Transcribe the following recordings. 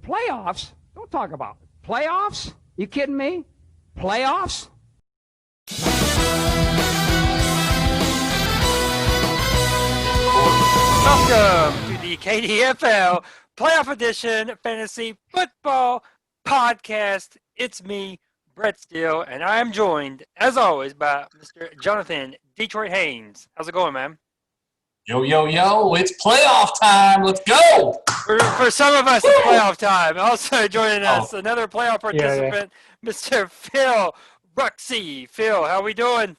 Playoffs? Don't talk about it. Playoffs? You kidding me? Playoffs? Welcome to the KDFL Playoff Edition Fantasy Football Podcast. It's me, Brett Steele, and I am joined, as always, by Mr. Jonathan Detroit Haynes. How's it going, man? Yo, yo, yo, it's playoff time. Let's go. For some of us, it's playoff time. Also joining us, another playoff participant, Mr. Phil Ruxey. Phil, how we doing?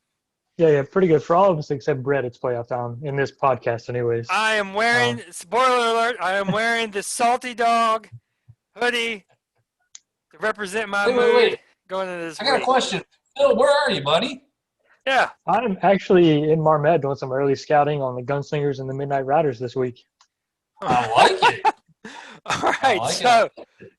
Yeah, pretty good for all of us except Brett. It's playoff time in this podcast, anyways. I am wearing, spoiler alert, I am wearing the Salty Dog hoodie to represent my mood going into this I got a week. question. Phil, where are you, buddy? Yeah. I'm actually in Marmet doing some early scouting on the Gunslingers and the Midnight Riders this week. I like it. All right,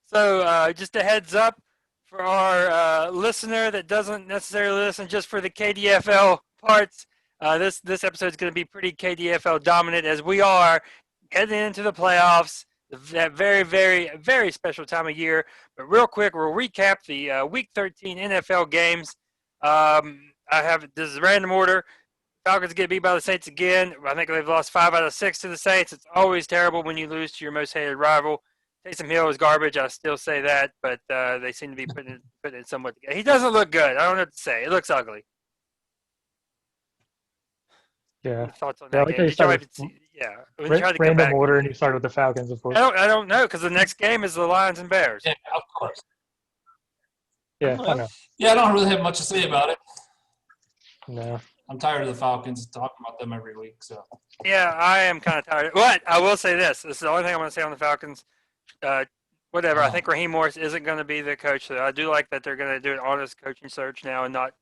so just a heads up for our listener that doesn't necessarily listen just for the KDFL parts. This episode is going to be pretty KDFL dominant as we are heading into the playoffs, that very, very, very special time of year. But real quick, we'll recap the Week 13 NFL games. This is random order. Falcons get beat by the Saints again. I think they've lost 5 out of 6 to the Saints. It's always terrible when you lose to your most hated rival. Taysom Hill is garbage. I still say that, but they seem to be putting it somewhat together. He doesn't look good. I don't know what to say. It looks ugly. Yeah. Thoughts on that game? When you tried to come random back, order, and you started with the Falcons, of course. I don't know because the next game is the Lions and Bears. Yeah, of course. Yeah, I know. Yeah, I don't really have much to say about it. No. I'm tired of the Falcons talking about them every week. So. Yeah, I am kind of tired. But I will say this. This is the only thing I'm going to say on the Falcons. I think Raheem Morris isn't going to be the coach. So I do like that they're going to do an honest coaching search now and not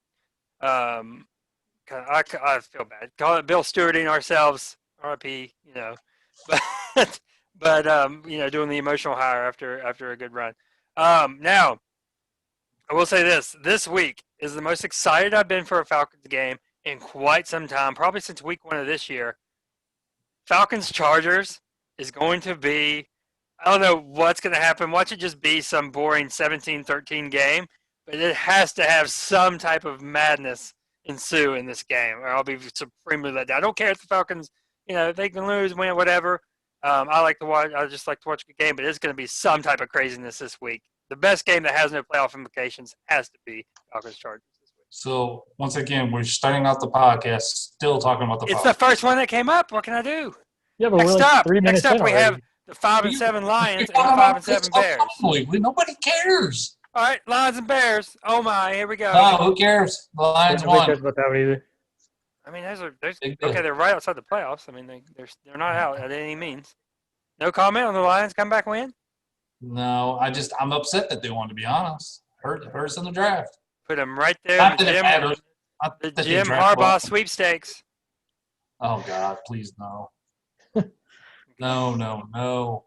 I feel bad. Call it Bill Stewarding ourselves, RIP, But doing the emotional hire after a good run. Now, I will say this week is the most excited I've been for a Falcons game in quite some time, probably since week 1 of this year. Falcons-Chargers is going to be, I don't know what's going to happen. Watch it just be some boring 17-13 game, but it has to have some type of madness ensue in this game, or I'll be supremely let down. I don't care if the Falcons, they can lose, win, whatever. I just like to watch a good game, but it's going to be some type of craziness this week. The best game that has no playoff implications has to be Falcons-Chargers this week. So, once again, we're starting out the podcast still talking about the It's Falcons. the first one that came up. What can I do? Yeah, but Next we're like 3 minutes up in we already. have the 5-7 Lions and the 5-7 Bears. Nobody cares. All right, Lions and Bears. Oh, my. Here we go. No, who cares? The Lions Nobody won. cares about that one either. I mean, Big deal. they're right outside the playoffs. I mean, they're not out at any means. No comment on the Lions come back win? No, I'm upset that they won, to be honest. Hurt us in the draft. Put them right there. Not that it matters. Not The that they Jim draft Harbaugh well. sweepstakes. Oh, God, please no. No. All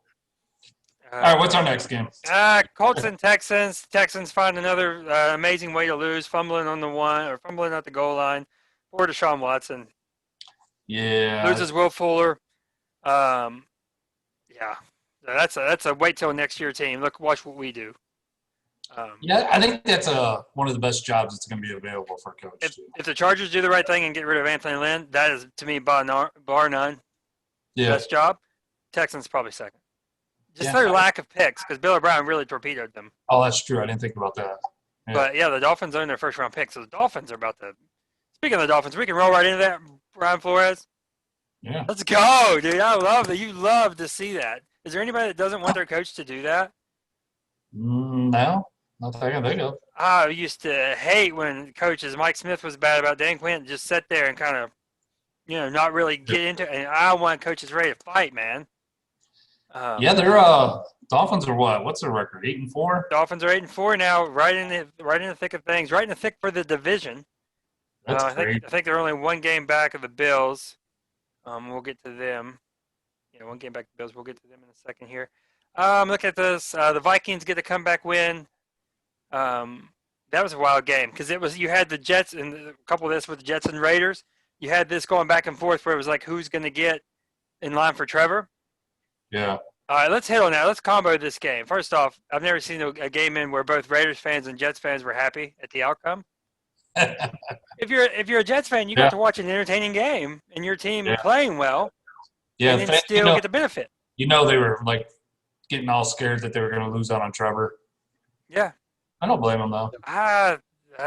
right, what's our next game? Colts and Texans. Texans find another amazing way to lose, fumbling on the one or fumbling at the goal line. Poor Deshaun Watson. Yeah. Loses Will Fuller. That's a wait till next year team. Watch what we do. Yeah, I think that's one of the best jobs that's going to be available for a coach. If the Chargers do the right thing and get rid of Anthony Lynn, that is, to me, bar none, Yeah. best job. Texans probably second. Just their lack of picks, because Bill O'Brien really torpedoed them. Oh, that's true. I didn't think about that. Yeah. But, the Dolphins own their first-round picks. So the Dolphins are about to – speaking of the Dolphins, we can roll right into that, Brian Flores. Yeah. Let's go, dude. I love that. You love to see that. Is there anybody that doesn't want their coach to do that? No, not that I can think of. I used to hate when coaches, Mike Smith was bad about Dan Quinn, just sit there and kind of, not really get into it. And I want coaches ready to fight, man. They're Dolphins are what? What's their record? 8-4. Dolphins are 8-4 now, right in the thick of things, right in the thick for the division. That's great. I think they're only one game back of the Bills. We'll get to them. One game back to the Bills. We'll get to them in a second here. Look at this. The Vikings get a comeback win. That was a wild game because you had the Jets and a couple of this with the Jets and Raiders. You had this going back and forth where it was like who's going to get in line for Trevor. Yeah. All right, let's hit on that. Let's combo this game. First off, I've never seen a game in where both Raiders fans and Jets fans were happy at the outcome. If you're a Jets fan, you got to watch an entertaining game and your team playing well, and then still get the benefit. You know they were like getting all scared that they were going to lose out on Trevor. Yeah. I don't blame him though. I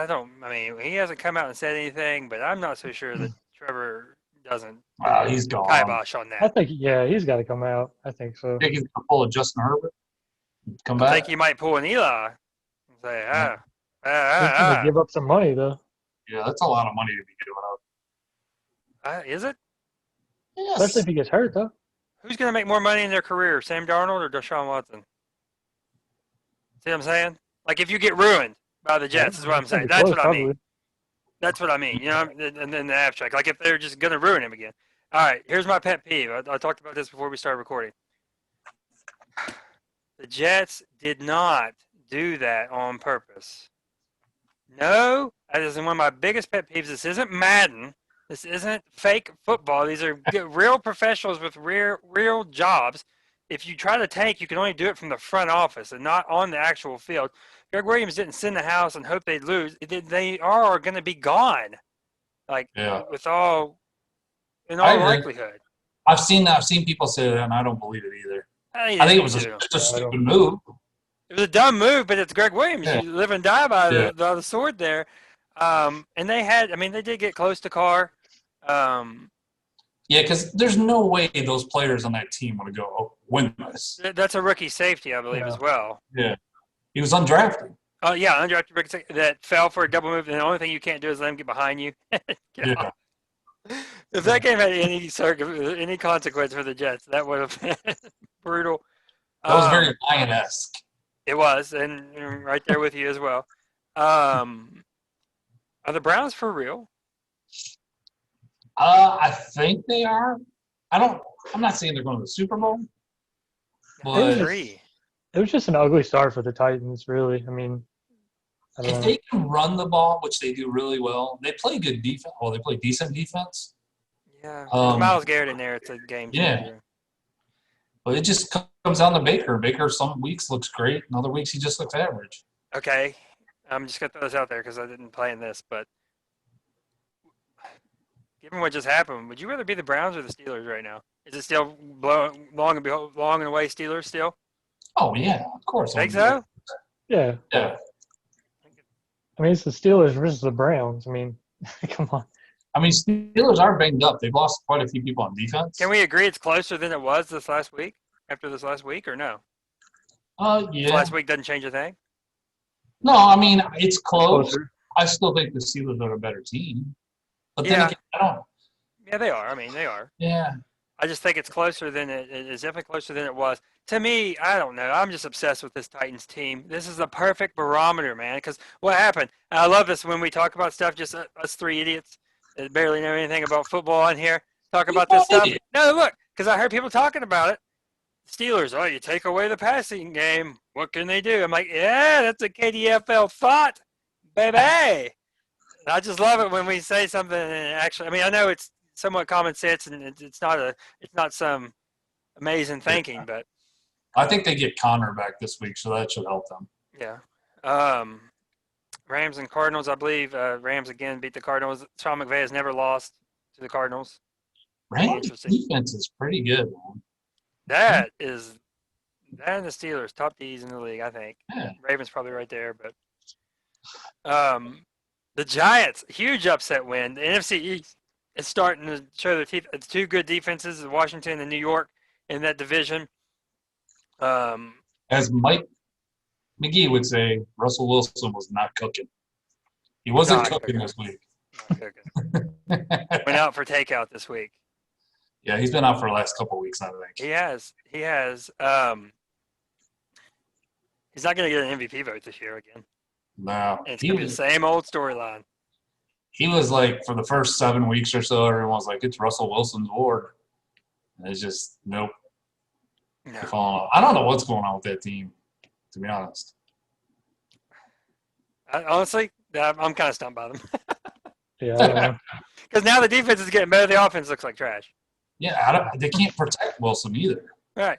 don't. I mean, he hasn't come out and said anything, but I'm not so sure that Trevor doesn't. He's gone. Kibosh on that. I think, he's got to come out. I think so. I think he's going to pull a Justin Herbert. Come I back. think he might pull an Eli. And say, He's going to give up some money, though. Yeah, that's a lot of money to be giving up. Is it? Yes. Especially if he gets hurt, though. Who's going to make more money in their career, Sam Darnold or Deshaun Watson? See what I'm saying? Like, if you get ruined by the Jets, is what I'm saying. That's what I mean. That's what I mean. You know, and then the abstract. Like, if they're just going to ruin him again. All right, here's my pet peeve. I talked about this before we started recording. The Jets did not do that on purpose. No, that is one of my biggest pet peeves. This isn't Madden. This isn't fake football. These are real professionals with real jobs. If you try to tank, you can only do it from the front office and not on the actual field. Greg Williams didn't sit in the house and hope they'd lose. They are going to be gone, with all likelihood. I've seen people say that, and I don't believe it either. I think it was just a stupid move. It was a dumb move, but it's Greg Williams. Yeah. You live and die by the sword there. And they did get close to Carr. Yeah, because there's no way those players on that team want to go win this. That's a rookie safety, I believe, as well. Yeah. He was undrafted. Oh, yeah, undrafted rookie safety that fell for a double move, and the only thing you can't do is let him get behind you. Yeah. If that game had any consequence for the Jets, that would have been brutal. That was very Lion-esque. It was, and right there with you as well. Are the Browns for real? I think they are. I'm not saying they're going to the Super Bowl. But it was just an ugly start for the Titans, really. I mean, if they can run the ball, which they do really well, they play good defense. Well, they play decent defense. Yeah. Myles Garrett in there, it's a game changer. Yeah. But it just comes down to Baker. Baker some weeks looks great, and other weeks he just looks average. Okay. I'm just going to throw this out there because I didn't play in this, but given what just happened, would you rather be the Browns or the Steelers right now? Is it still long and away Steelers still? Oh, yeah, of course. Think so? Yeah. Yeah. I mean, it's the Steelers versus the Browns. I mean, come on. I mean, Steelers are banged up. They've lost quite a few people on defense. Can we agree it's closer than it was this last week, after this last week, or no? Yeah. This last week doesn't change a thing? No, I mean, it's close. Closer. I still think the Steelers are a better team. But then again, I don't. Yeah, they are. I mean, they are. Yeah. I just think it's closer than it is definitely closer than it was. To me, I don't know. I'm just obsessed with this Titans team. This is the perfect barometer, man, because what happened? And I love this when we talk about stuff, just us three idiots that barely know anything about football on here, talk about this stuff. No, look, because I heard people talking about it. Steelers, you take away the passing game. What can they do? I'm like, yeah, that's a KDFL thought, baby. And I just love it when we say something and actually, I mean, I know it's somewhat common sense and it's not some amazing thinking, but I think they get Connor back this week, so that should help them. Yeah. Rams and Cardinals, I believe. Rams again beat the Cardinals. Sean McVay has never lost to the Cardinals. Rams defense is pretty good, man. That and the Steelers, top D's in the league, I think. Yeah. Ravens probably right there, but the Giants, huge upset win. The NFC East is starting to show their teeth. It's two good defenses, Washington and New York, in that division. As Mike McGee would say, Russell Wilson was not cooking. He wasn't cooking this week. Not cooking. Went out for takeout this week. Yeah, he's been out for the last couple of weeks, I think. He has. He's not going to get an MVP vote this year again. No. And it's going to be the same old storyline. He was like, for the first 7 weeks or so, everyone was like, it's Russell Wilson's award. And it's just, nope. No. I don't know what's going on with that team, to be honest. Honestly, I'm kind of stunned by them. Yeah, I don't know. Because now the defense is getting better. The offense looks like trash. Yeah, they can't protect Wilson either. Right.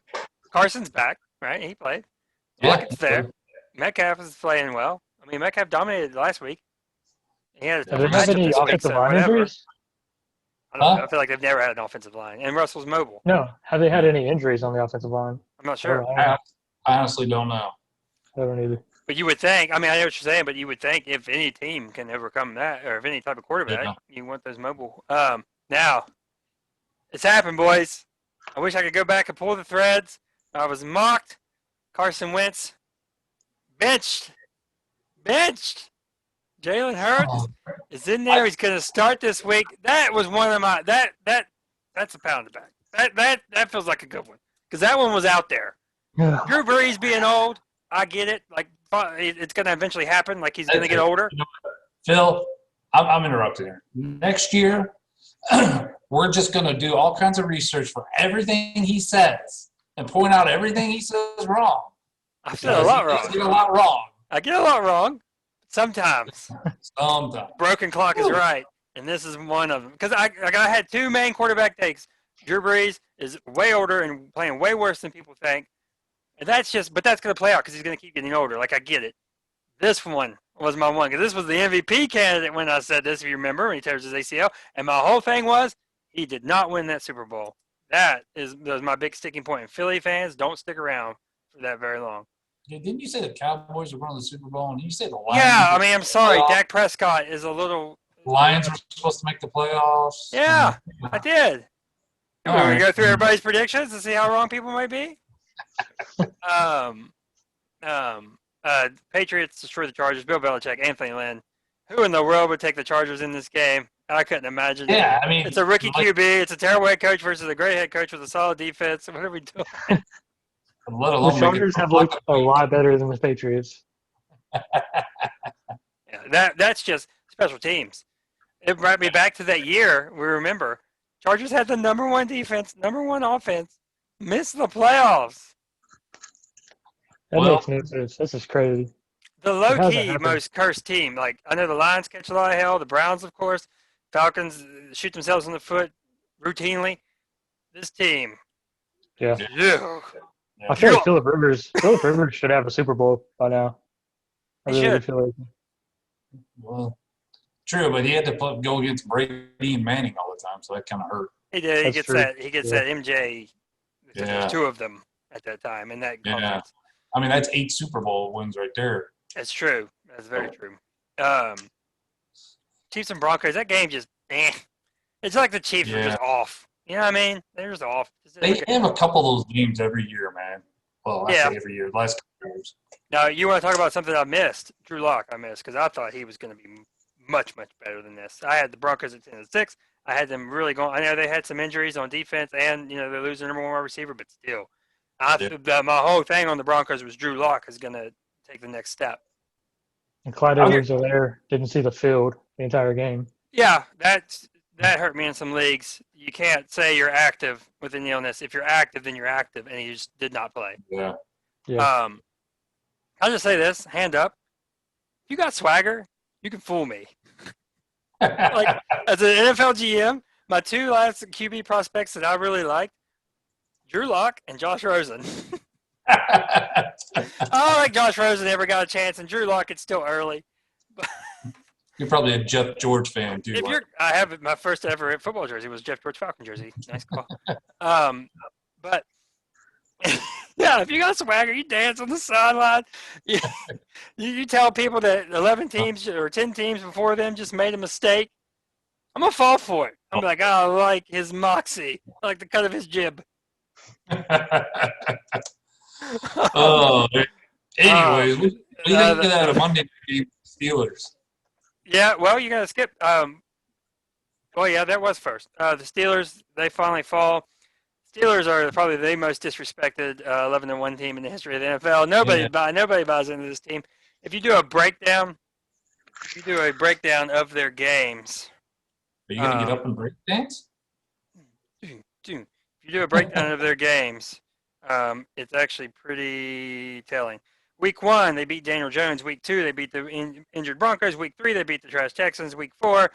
Carson's back, right? He played. Yeah. Lockett's there. Metcalf is playing well. I mean, Metcalf dominated last week. He had a Do they tough have matchup any this week, offensive so line whatever. injuries? I don't know. I feel like they've never had an offensive line. And Russell's mobile. No. Have they had any injuries on the offensive line? I'm not sure. I honestly don't know. I don't either. But you would think, I mean, I know what you're saying, but you would think if any team can overcome that, or if any type of quarterback, you want those mobile. Now, it's happened, boys. I wish I could go back and pull the threads. I was mocked. Carson Wentz benched. Jalen Hurts is in there. He's going to start this week. That was one of my that's a pound of back. That feels like a good one because that one was out there. Yeah. Drew Brees being old, I get it. Like it's going to eventually happen. Like he's going to get older. Phil, I'm interrupting here. Next year, we're just going to do all kinds of research for everything he says and point out everything he says wrong. I said a lot wrong. I get a lot wrong. I get a lot wrong. Sometimes. Sometimes. Broken clock is right, and this is one of them. Because I had two main quarterback takes. Drew Brees is way older and playing way worse than people think. And but that's going to play out because he's going to keep getting older. Like, I get it. This one was my one because this was the MVP candidate when I said this, if you remember, when he tears his ACL. And my whole thing was he did not win that Super Bowl. That was my big sticking point. And Philly fans don't stick around for that very long. Yeah, didn't you say the Cowboys were going to the Super Bowl? And you say the Lions? Yeah, I mean, I'm sorry. Dak Prescott is a little – Lions were supposed to make the playoffs. Yeah, I did. All We're going right. to go through everybody's predictions to see how wrong people might be? Patriots destroy the Chargers. Bill Belichick, Anthony Lynn. Who in the world would take the Chargers in this game? I couldn't imagine. Yeah, I mean – it's a rookie QB. It's a terrible head coach versus a great head coach with a solid defense. What are we doing? let alone The Chargers have looked a lot better than the Patriots. Yeah, that's just special teams. It brought me back to that year. We remember Chargers had the number one defense, number one offense, missed the playoffs. That makes no sense. This is crazy. The low-key most cursed team. Like, I know the Lions catch a lot of hell. The Browns, of course. Falcons shoot themselves in the foot routinely. This team. Yeah. Ugh. I feel like Phillip Rivers should have a Super Bowl by now. I He really should. feel like. Well, true, but he had to go against Brady and Manning all the time, so that kind of hurt. He did. That's true. He gets that MJ. Yeah. There's two of them at that time in that conference. I mean, that's 8 Super Bowl wins right there. That's true. That's very true. Chiefs and Broncos, that game just It's like the Chiefs are just off. You know what I mean? They're just off. They have a couple of those games every year, man. Well, I say every year. Last couple years. Now, you want to talk about something I missed? Drew Lock I missed because I thought he was going to be much, much better than this. I had the Broncos at 10-6. I had them really going. I know they had some injuries on defense and, they're losing their number one wide receiver, but still. My whole thing on the Broncos was Drew Lock is going to take the next step. And Clyde Edwards-Helaire didn't see the field the entire game. Yeah, that hurt me in some leagues. You can't say you're active with an illness. If you're active, then you're active, and he just did not play. Yeah. I'll just say this, hand up. If you got swagger, you can fool me. Like, as an NFL GM, my two last QB prospects that I really liked, Drew Lock and Josh Rosen. I don't think Josh Rosen ever got a chance, and Drew Lock, it's still early. You're probably a Jeff George fan, too. I have my first ever football jersey was Jeff George Falcon jersey. Nice call. But yeah, if you got swagger, you dance on the sideline. You tell people that 11 teams or 10 teams before them just made a mistake. I'm gonna fall for it. I'm like, I like his moxie. I like the cut of his jib. Anyways, what do you think of that Monday game Steelers? Yeah, well, you got to skip. Well, yeah, that was first. The Steelers, they finally fall. Steelers are probably the most disrespected 11-1 team in the history of the NFL. Nobody buys into this team. If you do a breakdown, of their games. Are you going to get up and break dance? If you do a breakdown of their games, it's actually pretty telling. Week 1, they beat Daniel Jones. Week 2, they beat the injured Broncos. Week 3, they beat the trash Texans. Week 4,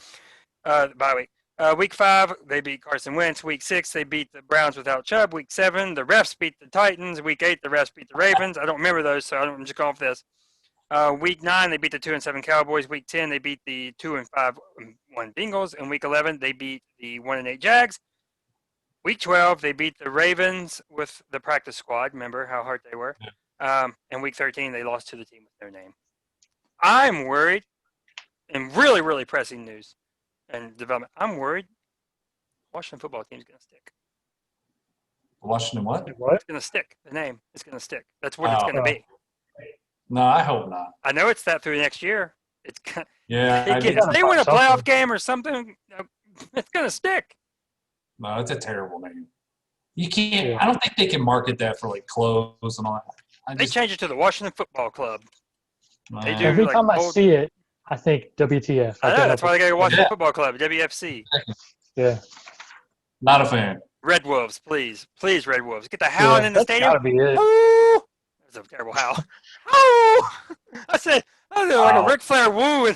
bye week. Week 5, they beat Carson Wentz. Week 6, they beat the Browns without Chubb. Week 7, the refs beat the Titans. Week 8, the refs beat the Ravens. I don't remember those, so I'm just going off this. Week 9, they beat the 2-7 Cowboys. Week 10, they beat the 2-5-1 Bengals. And Week 11, they beat the 1-8 Jags. Week 12, they beat the Ravens with the practice squad. Remember how hard they were? And Week 13, they lost to the team with their name. I'm worried, and really, really pressing news and development. I'm worried Washington football team is going to stick. Washington what? It's going to stick. The name is going to stick. That's what it's going to be. No, I hope not. I know it's that through next year. It's Yeah. if they win a playoff game or something, it's going to stick. No, it's a terrible name. You can't. Yeah. I don't think they can market that for like clothes and all that. They change it to the Washington Football Club. They do. Every time I see it, I think WTF. I know, that's why they got to Washington Football Club, WFC. Yeah. Not a fan. Red Wolves, please. Please, Red Wolves. Get the howling in the stadium. That's gotta be it. Ooh! That's a terrible howl. Ooh! I said like a Ric Flair woo.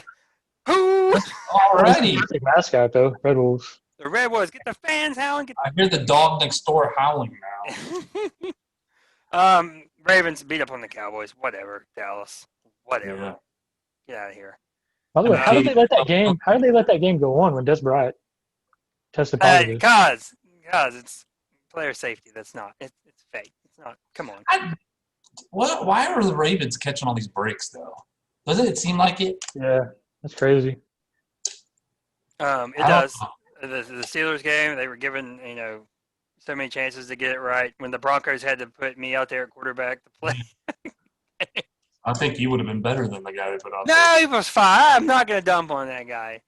Ooh! Alrighty. Big mascot, though. Red Wolves. The Red Wolves. Get the fans howling. I hear the dog next door howling now. Ravens beat up on the Cowboys. Whatever. Dallas. Whatever. Yeah. Get out of here. By the way, how did they let that game? How did they let that game go on when Des Bryant tested positive? Cause it's player safety. That's not. It's fake. It's not. Come on. Why are the Ravens catching all these breaks though? Doesn't it seem like it? Yeah, that's crazy. It does. The Steelers game, they were given so many chances to get it right. When the Broncos had to put me out there at quarterback to play. I think he would have been better than the guy they put out there. No, he was fine. I'm not going to dump on that guy.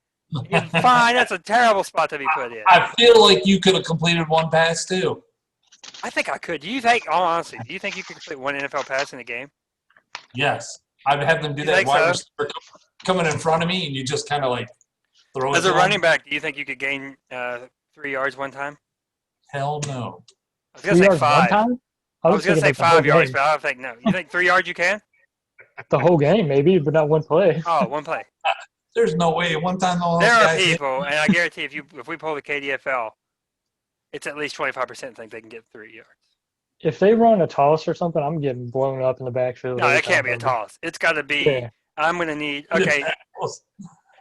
He's fine. That's a terrible spot to be put in. I feel like you could have completed one pass too. I think I could. Do you think, honestly, you could complete one NFL pass in a game? Yes. I'd have them do that wide receiver coming in front of me, and you just kind of like throw it. As a running back, do you think you could gain 3 yards one time? Hell no. I was going to say 5. I was going to say 5 yards, game. but I don't think no. You think 3 yards you can? The whole game, maybe, but not one play. Oh, one play. There's no way. One time, there are people, and I guarantee if we pull the KDFL, it's at least 25% think they can get 3 yards. If they run a toss or something, I'm getting blown up in the backfield. No, it can't be a toss. It's got to be. Yeah. I'm going to need. Okay.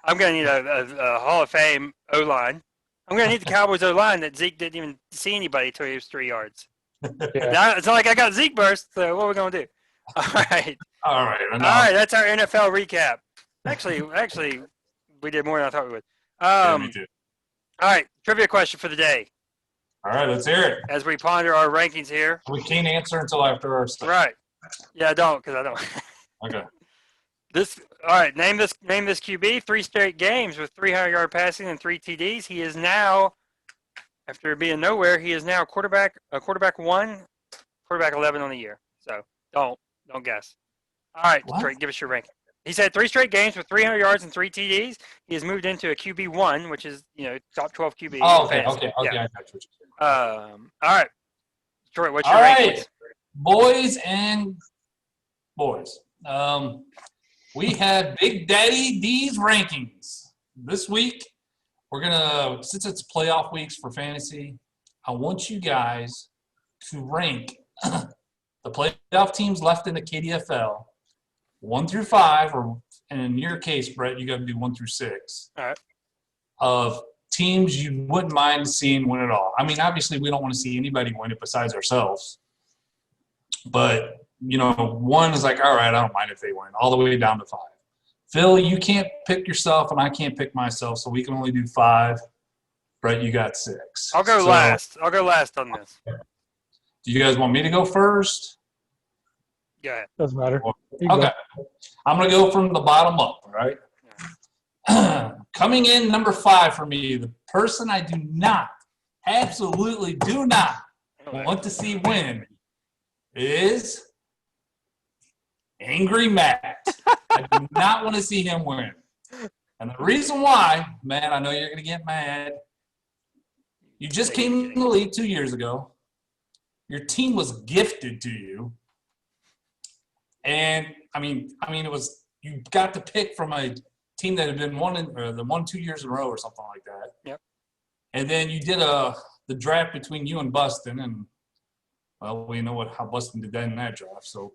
I'm going to need a Hall of Fame O line. I'm going to need the Cowboys O line that Zeke didn't even see anybody until he was 3 yards. Yeah. Now, it's not like I got Zeke burst. So what are we going to do? All right. All right. That's our NFL recap. Actually, we did more than I thought we would. Yeah, me too. All right, trivia question for the day. All right, let's hear it. As we ponder our rankings here. We can't answer until after our stuff. Right. Yeah, I don't, because I don't. Okay. All right, name this QB. 3 straight games with 300-yard passing and 3 TDs. He is now, after being nowhere, he is now quarterback 1, quarterback 11 on the year. So don't guess. All right, Trey, give us your ranking. He's had 3 straight games with 300 yards and 3 TDs. He has moved into a QB1, which is top 12 QB. Oh, okay. Yeah. I got you. All right, Troy, what's your rankings? Right, boys and boys. We have Big Daddy D's rankings this week. We're gonna, since it's playoff weeks for fantasy, I want you guys to rank the playoff teams left in the KDFL 1 through 5, and in your case, Brett, you got to do 1 through 6. All right. Of teams you wouldn't mind seeing win it all. I mean, obviously, we don't want to see anybody win it besides ourselves. But, 1 is like, all right, I don't mind if they win, all the way down to 5. Phil, you can't pick yourself, and I can't pick myself, so we can only do 5. Brett, you got 6. I'll go last. I'll go last on this. Do you guys want me to go first? Go ahead. Doesn't matter. Okay. I'm going to go from the bottom up, all right? Coming in number 5 for me, the person I do not, absolutely do not want to see win is Angry Matt. I do not want to see him win. And the reason why, man, I know you're going to get mad. You just came in the league 2 years ago. Your team was gifted to you. And, I mean, it was – you got to pick from a team that had been 1 2 years in a row or something like that. Yep. And then you did the draft between you and Buston, and well, we know how Buston did that in that draft, so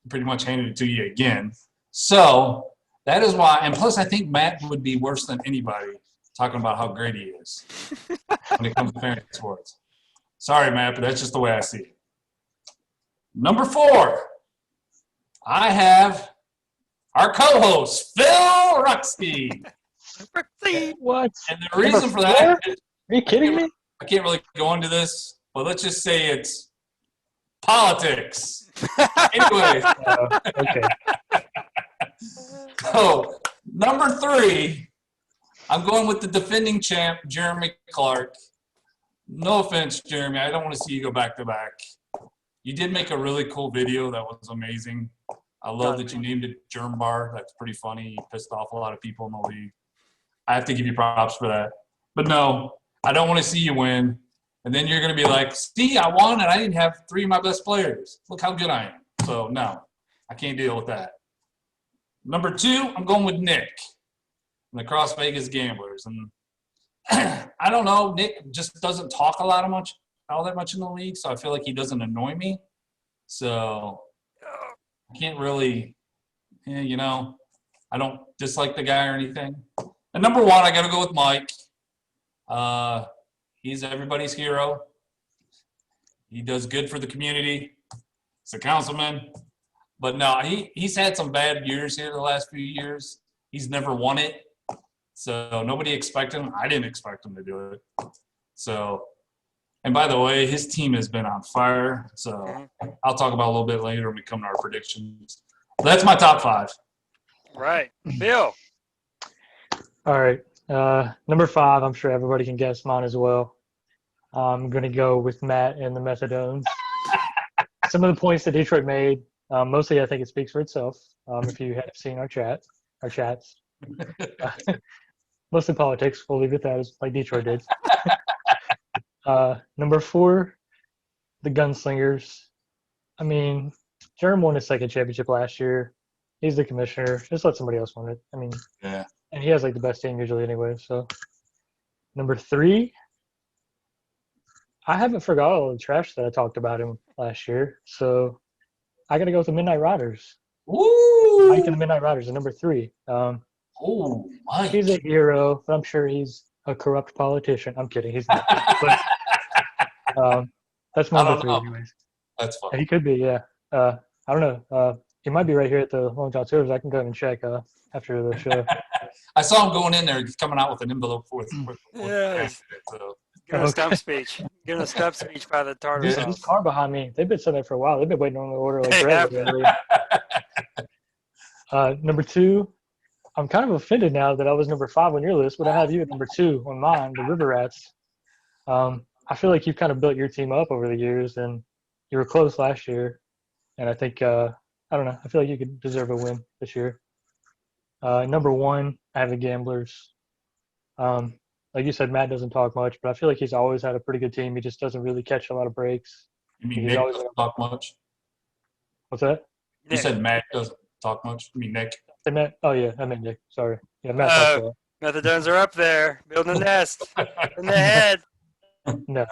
pretty much handed it to you again. So that is why, and plus I think Matt would be worse than anybody talking about how great he is when it comes to fantasy sports. Sorry, Matt, but that's just the way I see it. Number 4, I have our co-host, Phil Ruxke. What? And the reason for that, Are you kidding me? I can't really go into this, but let's just say it's politics. Anyway. Okay. So, number 3, I'm going with the defending champ, Jeremy Clark. No offense, Jeremy. I don't want to see you go back-to-back. You did make a really cool video that was amazing. I love that you named it Germ Bar. That's pretty funny. You pissed off a lot of people in the league. I have to give you props for that. But no, I don't want to see you win. And then you're going to be like, see, I won and I didn't have 3 of my best players. Look how good I am. So, no, I can't deal with that. Number 2, I'm going with Nick and the Cross Vegas Gamblers. And I don't know, Nick just doesn't talk all that much in the league, so I feel like he doesn't annoy me. So I can't really, I don't dislike the guy or anything. And number 1, I got to go with Mike. He's everybody's hero. He does good for the community. He's a councilman. But no, he's had some bad years here the last few years. He's never won it. So nobody expected him. I didn't expect him to do it. So, and by the way, his team has been on fire. So I'll talk about it a little bit later when we come to our predictions. That's my top 5. Right. Bill. All right. Number 5, I'm sure everybody can guess mine as well. I'm going to go with Matt and the Methadones. Some of the points that Detroit made, mostly I think it speaks for itself. If you have seen our chats. Mostly politics. We'll leave it at that, like Detroit did. Number 4, the Gunslingers. I mean, Jerem won his second championship last year. He's the commissioner. Just let somebody else win it. I mean, Yeah. And he has like the best team usually anyway. So, number 3, I haven't forgot all the trash that I talked about him last year. So, I got to go with the Midnight Riders. Woo! Mike and the Midnight Riders at number 3. Oh, Mike. He's a hero, but I'm sure he's a corrupt politician. I'm kidding. He's not. But, that's my number 3 anyways. That's fun. He could be, yeah. I don't know. He might be right here at the Long John Silver's. I can go ahead and check after the show. I saw him going in there. He's coming out with an envelope with Yes. so. Giving a stump speech. Giving a stump speech by the tartar There's sauce. this car behind me. They've been sitting there for a while. They've been waiting on the order like They forever. Number 2, I'm kind of offended now that I was number 5 on your list, but I have you at number 2 on mine, the River Rats. I feel like you've kind of built your team up over the years, and you were close last year. And I think, I don't know, I feel like you could deserve a win this year. Number 1, I have the Gamblers. Like you said, Matt doesn't talk much, but I feel like he's always had a pretty good team. He just doesn't really catch a lot of breaks. You mean Nick doesn't talk much? What's that? You said Matt doesn't talk much? You mean Nick? Hey, Matt? Oh, yeah, I meant Nick. Sorry. Yeah, Matt talks a lot. Methadones are up there, building a nest in the head. No,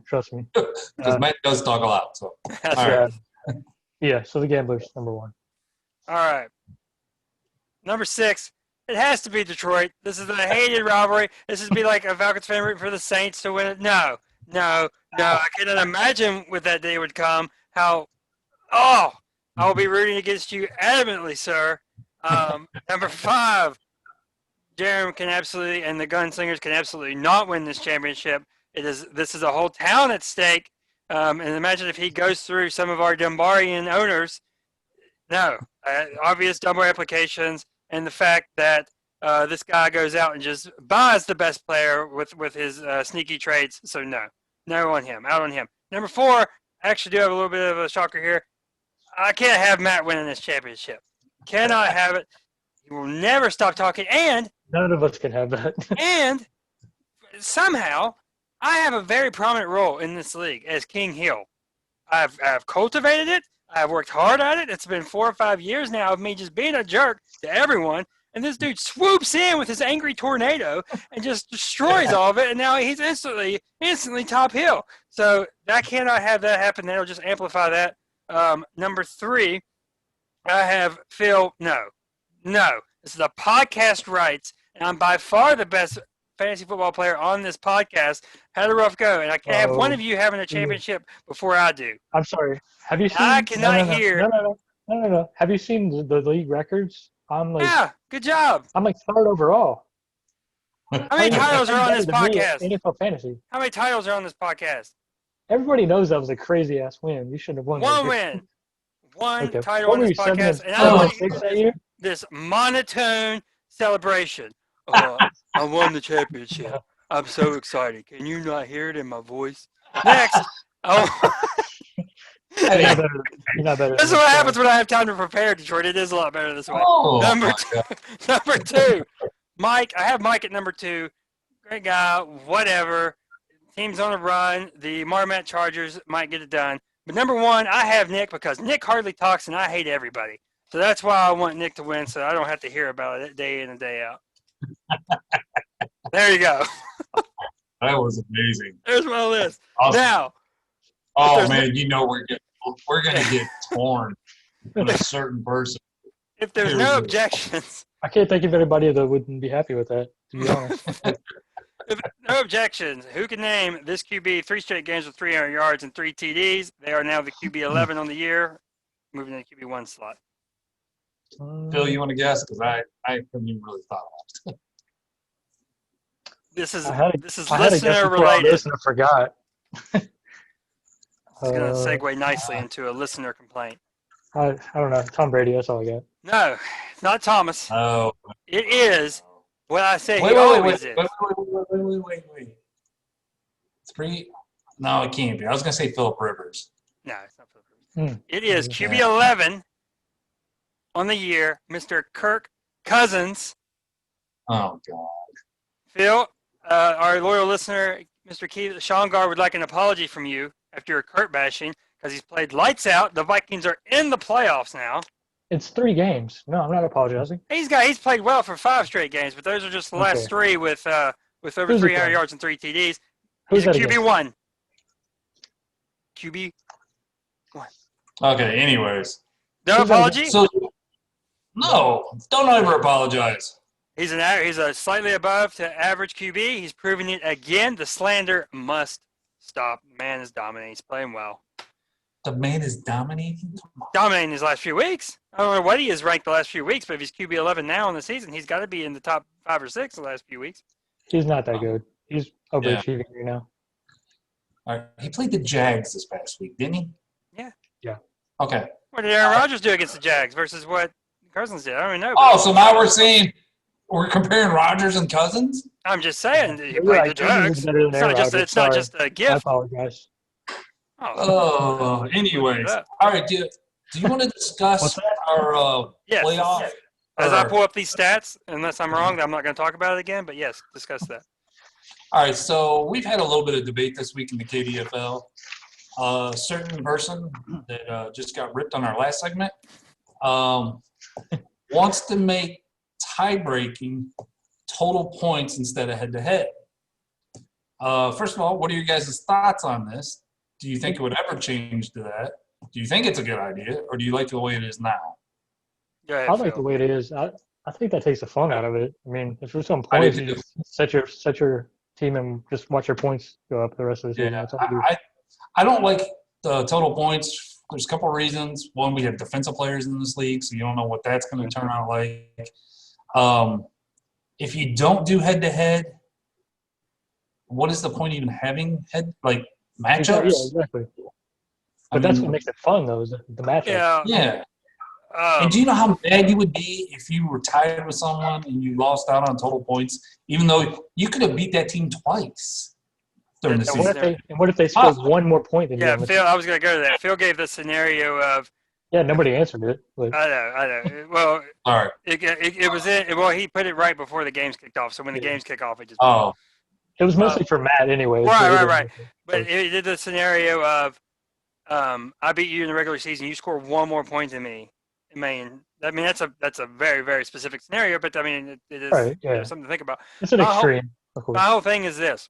trust me. Because Matt does talk a lot. So. That's All right. Yeah, so the Gamblers, number 1. All right. Number 6, it has to be Detroit. This is a hated rivalry. This is be like a Falcons fan rooting for the Saints to win it. No. I cannot imagine when that day would come how, I will be rooting against you adamantly, sir. Number 5, Jerem can absolutely, and the Gunslingers can absolutely not win this championship. This is a whole town at stake. And imagine if he goes through some of our Dunbarian owners. No, obvious Dunbar applications, and the fact that this guy goes out and just buys the best player with his sneaky trades. So no on him, out on him. Number 4, I actually do have a little bit of a shocker here. I can't have Matt winning this championship. Cannot have it. He will never stop talking, and none of us can have that. and somehow I have a very prominent role in this league as King Hill. I've cultivated it. I've worked hard at it. It's been 4 or 5 years now of me just being a jerk to everyone, and this dude swoops in with his angry tornado and just destroys all of it, and now he's instantly top hill. So that cannot have that happen. That'll just amplify that. Number 3, I have Phil. No. This is a podcast rights, and I'm by far the best fantasy football player on this podcast. Had a rough go, and I can't have one of you having a championship before I do. I'm sorry. Have you seen? I cannot hear. No. Have you seen the league records? Yeah, good job. I'm like 3rd overall. How many titles are on this podcast? NFL fantasy. How many titles are on this podcast? Everybody knows that was a crazy ass win. You shouldn't have won. One win. One Okay. title on this podcast. And I don't want to hear this monotone celebration. Oh, I won the championship. I'm so excited. Can you not hear it in my voice? Next. Oh. You're not better. This is what happens when I have time to prepare, Detroit. It is a lot better this way. Number two, Mike. I have Mike at number 2. Great guy, whatever. Team's on a run. The Marmot Chargers might get it done. But number 1, I have Nick because Nick hardly talks and I hate everybody. So that's why I want Nick to win so I don't have to hear about it day in and day out. There you go. That was amazing. There's my list. Awesome. Now. Oh, man, we're going to get torn with a certain person. If there's no objections. I can't think of anybody that wouldn't be happy with that, to be honest. If no objections, who can name this QB 3 straight games with 300 yards and 3 TDs? They are now the QB 11 on the year, moving to the QB 1 slot. Phil, you want to guess? Because I haven't even really thought about it. This is listener related. Listener forgot. It's going to segue nicely into a listener complaint. I don't know. Tom Brady, that's all I got. No, it's not Thomas. Oh. It is what I say Wait. No, it can't be. I was going to say Phillip Rivers. No, it's not Phillip Rivers. It is QB 11 on the year, Mr. Kirk Cousins. Oh, God. Phil, our loyal listener, Mr. Keith Shangar, would like an apology from you after your Kurt bashing because he's played lights out. The Vikings are in the playoffs now. It's 3 games. No, I'm not apologizing. He's played well for 5 straight games, but those are just the last 3 with over 300 yards and 3 TDs. He's a QB1. QB1. Okay, anyways. No apology? No, don't ever apologize. He's a slightly above to average QB. He's proving it again. The slander must stop. The man is dominating. He's playing well. The man is dominating? Dominating his last few weeks. I don't know what he has ranked the last few weeks, but if he's QB 11 now in the season, he's got to be in the top 5 or 6 the last few weeks. He's not that good. He's overachieving right now. All right. He played the Jags this past week, didn't he? Yeah. Okay. What did Aaron Rodgers do against the Jags versus what Cousins did? I don't even know. Oh, so now we're comparing Rodgers and Cousins? I'm just saying he played the Jags. It's not just a gift. I apologize. Oh, anyways. All right, do you want to discuss our playoff? Yes. As I pull up these stats, unless I'm wrong, I'm not going to talk about it again, but yes, discuss that. All right, so we've had a little bit of debate this week in the KDFL. A certain person that just got ripped on our last segment wants to make tie-breaking total points instead of head-to-head. First of all, what are your guys' thoughts on this? Do you think it would ever change to that? Do you think it's a good idea, or do you like the way it is now? Ahead, I like the way it is. I think that takes the fun out of it. I mean, if there's some points, you just set your team and just watch your points go up the rest of the season. Yeah, I don't like the total points. There's a couple of reasons. One, we have defensive players in this league, so you don't know what that's going to turn out like. If you don't do head-to-head, what is the point of even having matchups? Yeah, exactly. But that's what makes it fun, though, is the matchups. Yeah. And do you know how mad you would be if you were tied with someone and you lost out on total points, even though you could have beat that team twice during the season? What if they scored one more point than you? Yeah, Phil, I was going to go to that. Phil gave the scenario of Yeah, nobody answered it. I know. Well, all right. It was in. Well, he put it right before the games kicked off. So when the games kick off, it just. Oh. It was mostly for Matt anyway. Right. But it did the scenario of, I beat you in the regular season. You score one more point than me mean, that's a very, very specific scenario, but I mean, it is Right, yeah. something to think about. It's an extreme, of course. My whole thing is this: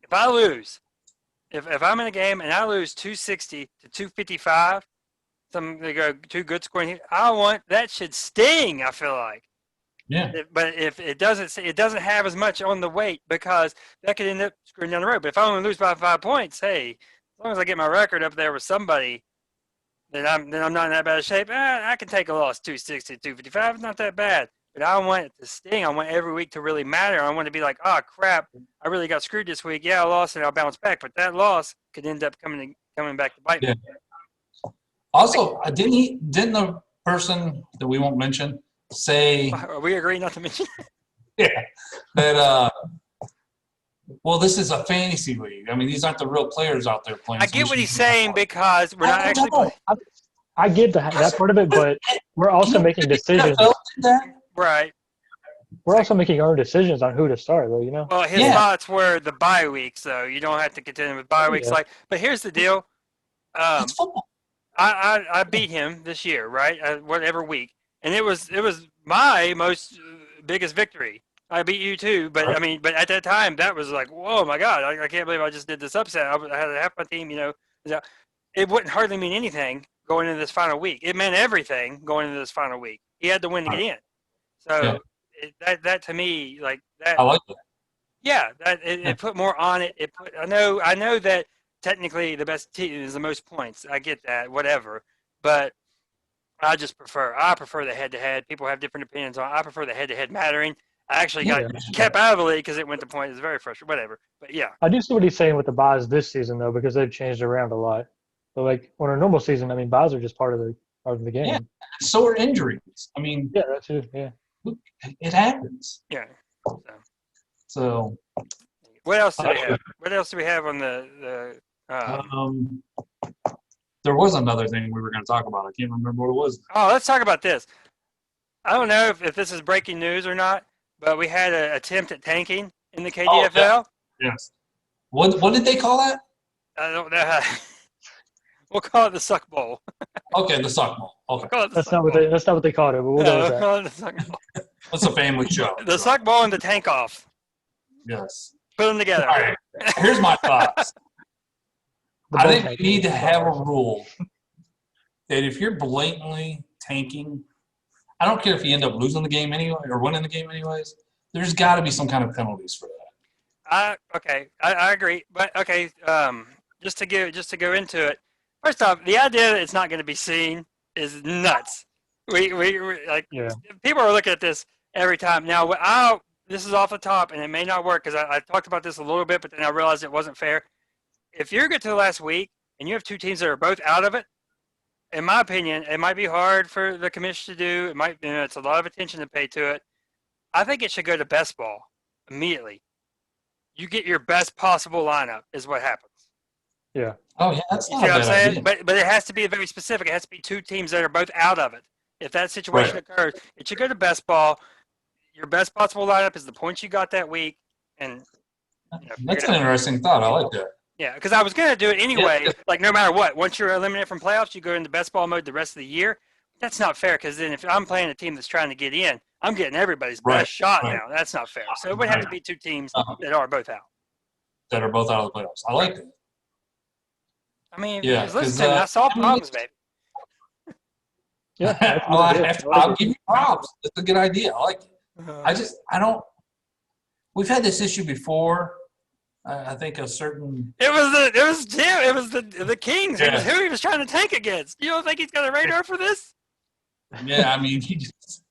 if I lose, if I'm in a game and I lose 260 to 255, they go two good scoring. That should sting. I feel like. Yeah. But if it doesn't have as much on the weight because that could end up screwing down the road. But if I only lose by 5 points, hey, as long as I get my record up there with somebody, then I'm not in that bad a shape. I can take a loss 260, 255. It's not that bad. But I want it to sting. I want every week to really matter. I want to be like, oh crap, I really got screwed this week. Yeah, I lost and I'll bounce back. But that loss could end up coming back to bite me. Also, didn't the person that we won't mention say? Are we agreeing not to mention? Yeah, that well, this is a fantasy league. I mean, these aren't the real players out there playing. I get what he's saying because we're not actually playing. I get that part of it, but we're also making decisions. Right. We're also making our own decisions on who to start, though. You know. Well, his thoughts were the bye weeks, though. You don't have to contend with bye weeks. But here's the deal. It's football. I beat him this year, right? Whatever week, and it was my most biggest victory. I beat you too, but I mean, but at that time, that was like, whoa, my God, I can't believe I just did this upset. I had half my team, it wouldn't hardly mean anything going into this final week. It meant everything going into this final week. He had to win to get in. So that to me, like that. I like that. Yeah, it put more on it. I know that technically the best team is the most points. I get that, whatever, but I prefer the head-to-head. People have different opinions on. I prefer the head-to-head mattering. I actually got kept out of the league because it went to point. It's very frustrating. Whatever, but yeah. I do see what he's saying with the buys this season though, because they've changed around a lot. But like on a normal season, I mean, buys are just part of the game. Yeah. So are injuries. I mean, yeah, that too. Yeah, it happens. Yeah. So what else do we have? What else do we have on the? There was another thing we were going to talk about. I can't remember what it was. Oh, let's talk about this. I don't know if this is breaking news or not, but we had an attempt at tanking in the KDFL. Oh, yeah. Yes. What did they call that? I don't know. We'll call it the Suck Bowl. Okay, the Suck Bowl. Okay. That's not what they called it, but we'll go with that. Call it the Suck Bowl. It's a family show. The Suck Bowl and the Tank Off. Yes. Put them together. All right. Here's my thoughts. I think we need to have a rule that if you're blatantly tanking, I don't care if you end up losing the game anyway or winning the game anyways, there's got to be some kind of penalties for that. I agree. But, okay, just to go into it, first off, the idea that it's not going to be seen is nuts. People are looking at this every time. Now, this is off the top, and it may not work because I talked about this a little bit, but then I realized it wasn't fair. If you get to the last week and you have two teams that are both out of it, in my opinion, it might be hard for the commission to do. It might, it's a lot of attention to pay to it. I think it should go to best ball immediately. You get your best possible lineup is what happens. Yeah. Oh yeah, that's not you know a what I'm bad saying? idea. But it has to be very specific. It has to be two teams that are both out of it. If that situation occurs, it should go to best ball. Your best possible lineup is the points you got that week, and that's an interesting thought. I like that. Yeah, because I was going to do it anyway, like no matter what. Once you're eliminated from playoffs, you go into best ball mode the rest of the year. That's not fair because then if I'm playing a team that's trying to get in, I'm getting everybody's best shot now. That's not fair. So it would have to be two teams that are both out. That are both out of the playoffs. I like that. I mean, listen, I saw problems, baby. Yeah, I'll give you props. That's a good idea. I like it. We've had this issue before. I think a certain. It was Tim. It was the Kings. Yeah. It was who he was trying to tank against. You don't think he's got a radar for this? Yeah, I mean, he just.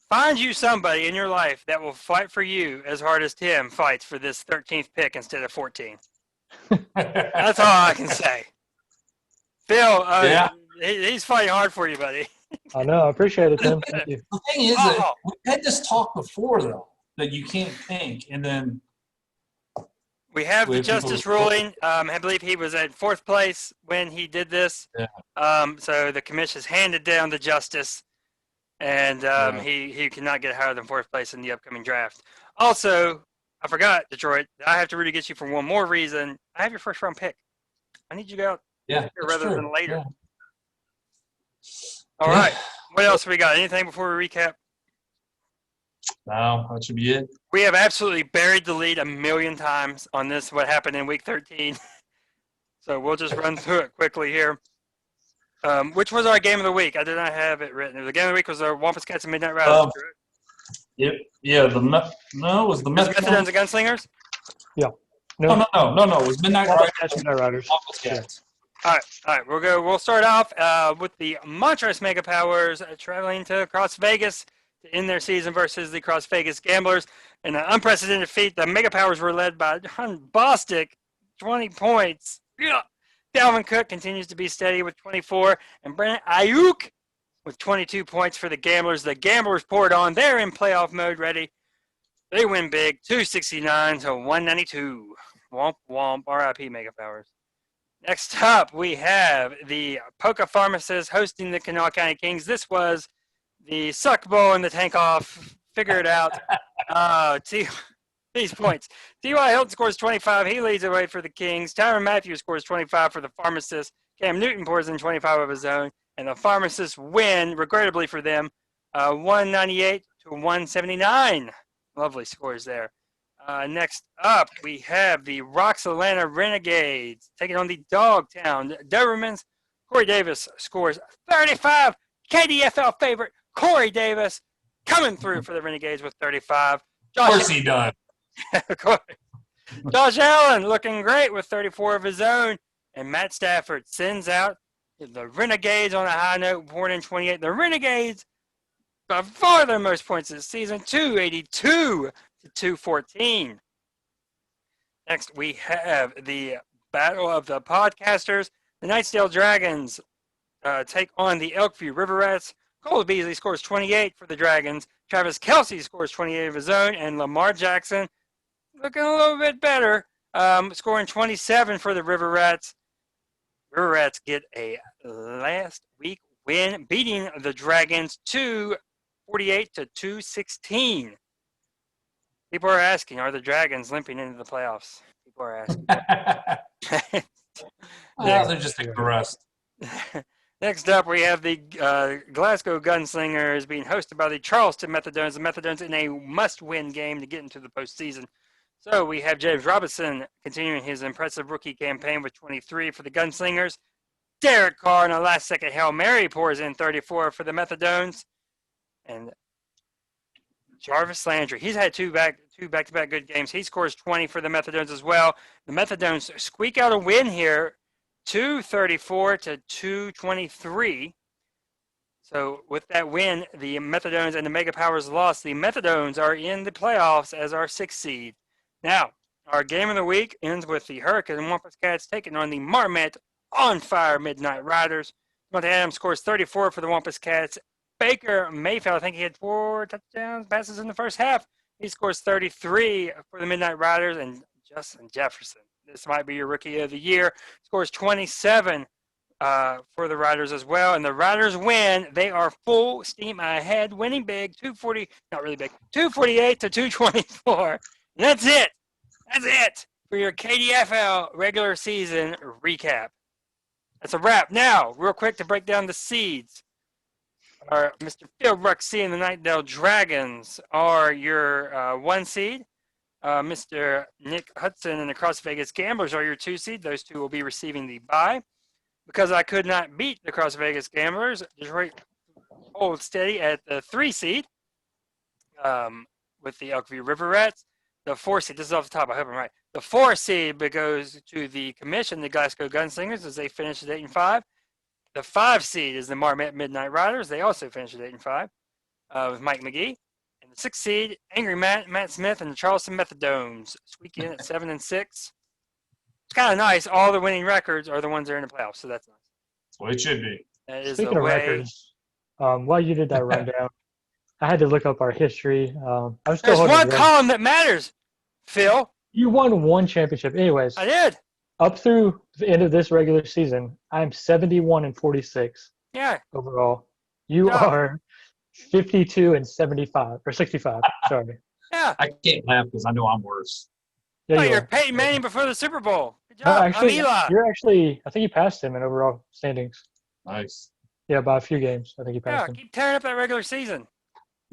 Find you somebody in your life that will fight for you as hard as Tim fights for this 13th pick instead of 14. That's all I can say. Phil, he's fighting hard for you, buddy. I know. I appreciate it, Tim. Thank you. The thing is that we've had this talk before, though, that you can't tank, and then we have the justice ruling. I believe he was at 4th place when he did this. Yeah. So the commission's handed down the justice, and he cannot get higher than 4th place in the upcoming draft. Also, I forgot, Detroit. I have to really get you for one more reason. I have your 1st round pick. I need you to go out rather than later. All right. What else we got? Anything before we recap? No, that should be it. We have absolutely buried the lead a million times on this, what happened in Week 13. So we'll just run through it quickly here. Which was our game of the week? I did not have it written. The game of the week was our Wampus Cats and Midnight Riders, correct? Yeah. It was the Methadones and Gunslingers? Yeah. No. It was Midnight Riders. Midnight Riders. Cats. All right. We'll start off with the Montrose Mega Powers traveling to Cross Vegas to end their season versus the Cross Vegas Gamblers. In an unprecedented feat, the Mega Powers were led by John Bostic, 20 points. Yeah. Dalvin Cook continues to be steady with 24, and Brandon Ayuk with 22 points for the Gamblers. The Gamblers poured on. They're in playoff mode ready. They win big, 269 to 192. Womp womp, RIP Mega Powers. Next up, we have the Polka Pharmacists hosting the Kanawha County Kings. This was the suck bowl and the tank off. Figure it out. These points. T.Y. Hilton scores 25. He leads the way for the Kings. Tyrann Matthews scores 25 for the Pharmacists. Cam Newton pours in 25 of his own. And the Pharmacists win, regrettably for them, 198 to 179. Lovely scores there. Next up, we have the Roxalana Renegades taking on the Dogtown Dobermans. Corey Davis scores 35. KDFL favorite Corey Davis coming through for the Renegades with 35. Of course he done. Josh Allen looking great with 34 of his own. And Matt Stafford sends out the Renegades on a high note, pouring in 28. The Renegades, by far their most points this season, 282 to 214. Next, we have the Battle of the Podcasters. The Nightsdale Dragons take on the Elkview River Rats. Cole Beasley scores 28 for the Dragons. Travis Kelce scores 28 of his own. And Lamar Jackson, looking a little bit better, scoring 27 for the River Rats. River Rats get a last week win, beating the Dragons 248 to 216. People are asking, are the Dragons limping into the playoffs? People are asking. They're just taking a rest. Next up, we have the Glasgow Gunslingers being hosted by the Charleston Methadones. The Methadones in a must-win game to get into the postseason. So we have James Robinson continuing his impressive rookie campaign with 23 for the Gunslingers. Derek Carr in a last-second Hail Mary pours in 34 for the Methadones. And Jarvis Landry, he's had two back-to-back good games. He scores 20 for the Methadones as well. The Methadones squeak out a win here, 234 to 223. So with that win, the Methadones and the Mega Powers lost. The Methadones are in the playoffs as our 6th seed. Now, our game of the week ends with the Hurricane Wampus Cats taking on the Marmot on fire Midnight Riders. Monte Adams scores 34 for the Wampus Cats. Baker Mayfield, I think he had 4 touchdowns passes in the first half. He scores 33 for the Midnight Riders. And Justin Jefferson, this might be your rookie of the year, scores 27 for the Riders as well. And the Riders win. They are full steam ahead, winning big, 248 to 224. And that's it. That's it for your KDFL regular season recap. That's a wrap. Now, real quick to break down the seeds. Mr. Philbrook C and the Nightdale Dragons are your 1 seed. Mr. Nick Hudson and the Cross Vegas Gamblers are your 2 seed. Those two will be receiving the bye. Because I could not beat the Cross Vegas Gamblers, Detroit holds steady at the 3 seed with the Elkview River Rats. The 4 seed, this is off the top, I hope I'm right. The 4 seed goes to the Commission, the Glasgow Gunslingers, as they finish at 8-5. The 5 seed is the Marmot Midnight Riders. They also finished at 8-5 with Mike McGee. And the 6th seed, Angry Matt Smith, and the Charleston Methadones squeak in at 7-6. It's kind of nice. All the winning records are the ones that are in the playoffs, so that's nice. That's what it should be. That is Speaking the of way. records, while you did that rundown, I had to look up our history. I'm still There's holding one it. column that matters, Phil. You won 1 championship. Anyways, I did. up through the end of this regular season, I'm 71-46 Yeah. overall. You Yeah. are 52-75 or 65. Sorry. Yeah. I can't laugh because I know I'm worse. Yeah, Oh, you you're are. Peyton Manning before the Super Bowl. Good No, job. actually, I'm Eli. you're actually. I think you passed him in overall standings. Nice. Yeah, by a few games. I think he Yeah, passed him. keep tearing up that regular season.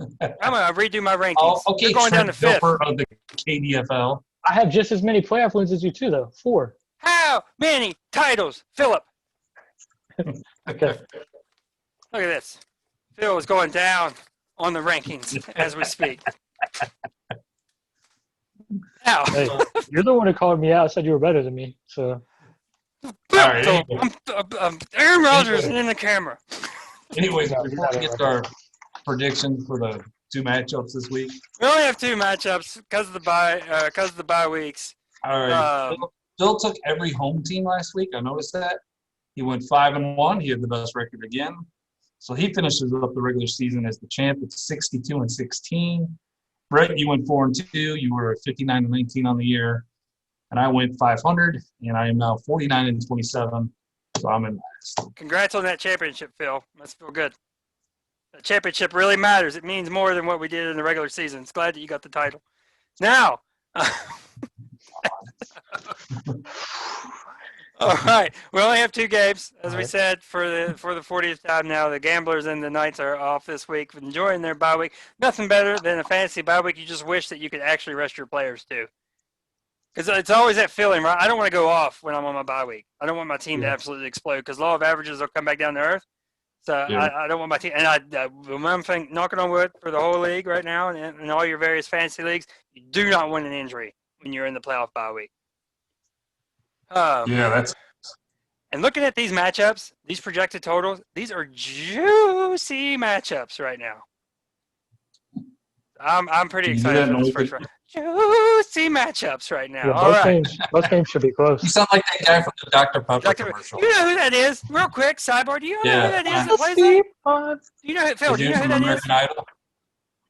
I'm gonna redo my rankings. Oh, okay, You're going down to Trent fifth. Dilfer of the KDFL. I have just as many playoff wins as you too, though. 4. How many titles, Philip? Okay. Look at this. Phil is going down on the rankings as we speak. Now, Hey, you're the one who called me out. Said you were better than me. So. All right, anyway. I'm Aaron Rodgers and in the camera. Anyways, No, before we get to our predictions for the 2 matchups this week. We only have 2 matchups because of the bye weeks. All right. Phil took every home team last week. I noticed that. He went 5-1. He had the best record again. So he finishes up the regular season as the champ at 62-16. Brett, you went 4-2. You were 59-19 on the year. And I went 500, and I am now 49-27. So I'm in last. Congrats on that championship, Phil. Must feel good. The championship really matters. It means more than what we did in the regular season. It's glad that you got the title. Now, all right. We only have 2 games, as we said, for the 40th time now. The Gamblers and the Knights are off this week, enjoying their bye week. Nothing better than a fantasy bye week. You just wish that you could actually rest your players too. Because it's always that feeling, right? I don't want to go off when I'm on my bye week. I don't want my team to absolutely explode because law of averages will come back down to earth. So Yeah. I don't want my team. And one thing, knocking on wood for the whole league right now and all your various fantasy leagues, you do not want an injury when you're in the playoff bye week. Yeah, that's And looking at these matchups, these projected totals, these are juicy matchups right now. I'm pretty Can you do excited that for this in first round. Juicy matchups right now. Yeah, All right. Most games should be close. you sound like that guy from the Dr. Pepper Dr. commercial. You know who that is? Real quick, sidebar. Do you know who that is that plays that? Do you know, Phil, The do you dude know who from that is? American Idol.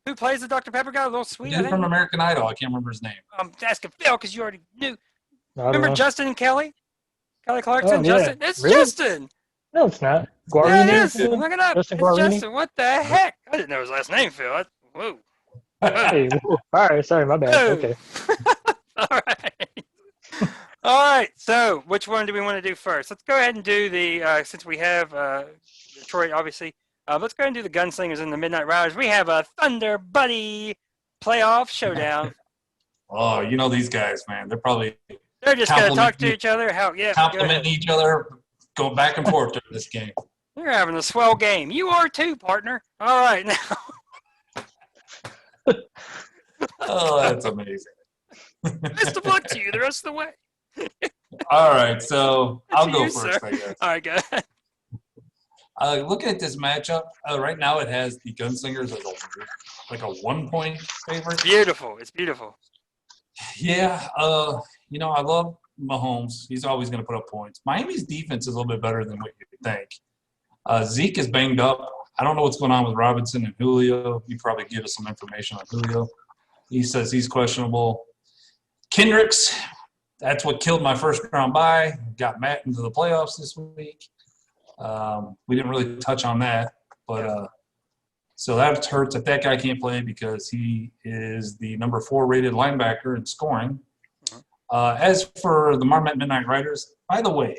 Who plays the Dr. Pepper guy? A little The sweet, I dude think. from American Idol. I can't remember his name. I'm asking Phil because you already knew. I don't Remember know. Justin and Kelly? Kelly Clarkson? Oh, yeah. Justin? It's Really? Justin. No, it's not. Yeah, it Guarini. is. Look it up. Justin It's Guarini? Justin. What the heck? I didn't know his last name, Phil. Whoa. Hey, all right. Sorry, my bad. Oh. Okay. All right. All right. So, which one do we want to do first? Let's go ahead and do the, since we have Detroit, obviously, let's go ahead and do the Gunslingers and the Midnight Riders. We have a Thunder Buddy playoff showdown. Oh, you know these guys, man. They're probably They're just going to talk to each other. complimenting each other, go back and forth during this game. They're having a swell game. You are too, partner. All right. Now, Oh, that's amazing. best of luck to you the rest of the way. All right, so I'll To go you, first, sir. I guess. All right, go ahead. Looking at this matchup, right now it has the Gunslingers as like a 1-point favorite. Beautiful. It's beautiful. Yeah, you know, I love Mahomes. He's always going to put up points. Miami's defense is a little bit better than what you think. Zeke is banged up. I don't know what's going on with Robinson and Julio. You probably give us some information on Julio. He says he's questionable. Kendricks, that's what killed my first-round bye. Got Matt into the playoffs this week. We didn't really touch on that, but so that hurts that guy can't play because he is the number 4 rated linebacker in scoring. As for the Marmot Midnight Riders, by the way,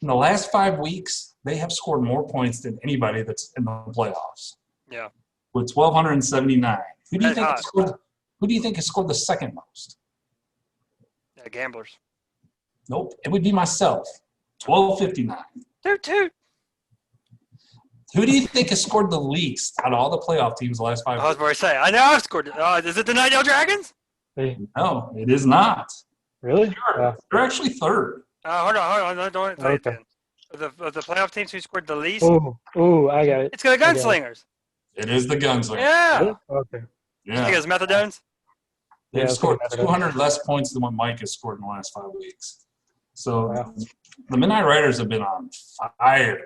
in the last 5 weeks, they have scored more points than anybody that's in the playoffs. Yeah. With 1,279. Who do you That's think hot. Who do you think has scored the second most? Yeah, gamblers. Nope, it would be myself. 1,259. Toot. Who do you think has scored the least out of all the playoff teams the last 5 I was weeks? about to say, I know I've scored. Is it the Nightdale Dragons? Hey, No, it is not. really? They're actually third. Hold on. Don't play it Okay. then. Of the playoff teams who scored the least, Oh, I got it. it's the Gunslingers. It is the Gunslingers. Yeah. Really? Okay. Yeah. You guys methadones? They've Yeah, scored okay. 200 less points than what Mike has scored in the last 5 weeks. So Wow. the Midnight Riders have been on fire.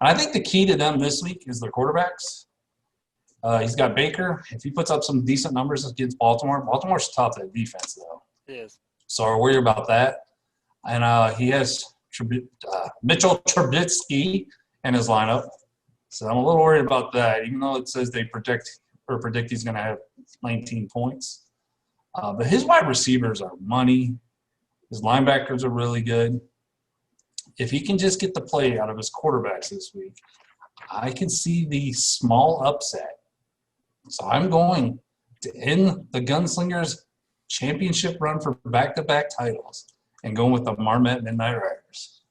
And I think the key to them this week is their quarterbacks. He's got Baker. If he puts up some decent numbers against Baltimore's tough at defense, though. It is. So I worry about that. And he has Mitchell Trubisky in his lineup. So I'm a little worried about that, even though it says they predict he's going to have 19 points. But his wide receivers are money. His linebackers are really good. if he can just get the play out of his quarterbacks this week, I can see the small upset. So I'm going to end the Gunslingers championship run for back-to-back titles and going with the Marmette Midnight Riders.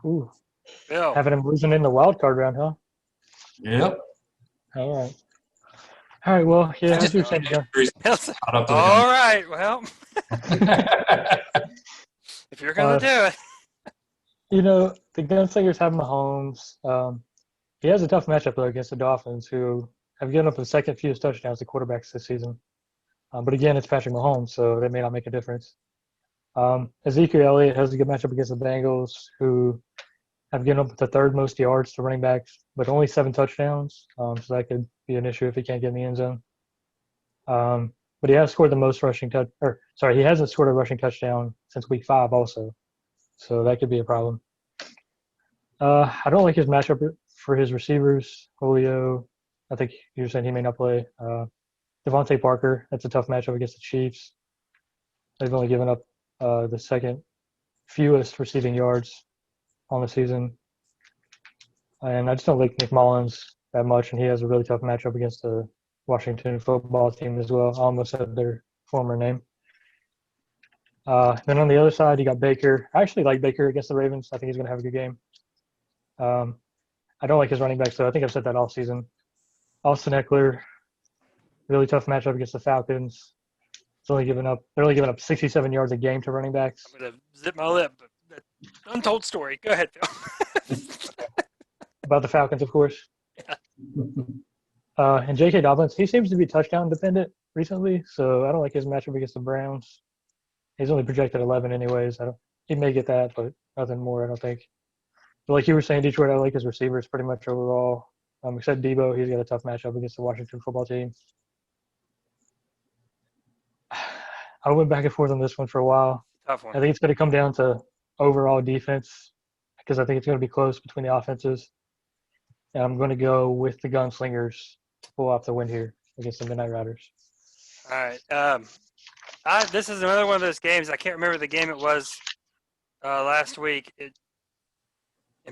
Ooh. Bill. Having him losing in the wild card round, huh? Yep. All right. All right, well, yeah, as you were saying, John. All right, well, if you're going to do it. You know, the Gunslingers have Mahomes. He has a tough matchup, though, against the Dolphins, who have given up the second fewest touchdowns to quarterbacks this season. But again, it's Patrick Mahomes, so that may not make a difference. Ezekiel Elliott has a good matchup against the Bengals, who have given up the third most yards to running backs, but only 7 touchdowns. So that could be an issue if he can't get in the end zone. But he has scored the most rushing he hasn't scored a rushing touchdown since week 5 also. So that could be a problem. I don't like his matchup for his receivers. Julio, I think you were saying he may not play. Devontae Parker, that's a tough matchup against the Chiefs. They've only given up the second fewest receiving yards on the season. And I just don't like Nick Mullins that much, and he has a really tough matchup against the Washington football team as well. I almost said their former name. Then on the other side, you got Baker. I actually like Baker against the Ravens. I think he's going to have a good game. I don't like his running backs, though. I think I've said that all season. Austin Eckler, really tough matchup against the Falcons. They're only giving up 67 yards a game to running backs. I'm going to zip my lip. But untold story. Go ahead, Phil. About the Falcons, of course. Yeah. And J.K. Dobbins, he seems to be touchdown dependent recently, so I don't like his matchup against the Browns. He's only projected 11 anyways. He may get that, but nothing more, I don't think. But like you were saying, Detroit, I like his receivers pretty much overall. Except Debo, he's got a tough matchup against the Washington football team. I went back and forth on this one for a while. Tough one. I think it's going to come down to overall defense because I think it's going to be close between the offenses. And I'm going to go with the Gunslingers to pull off the win here against the Midnight Riders. All right. This is another one of those games. I can't remember the game it was last week. It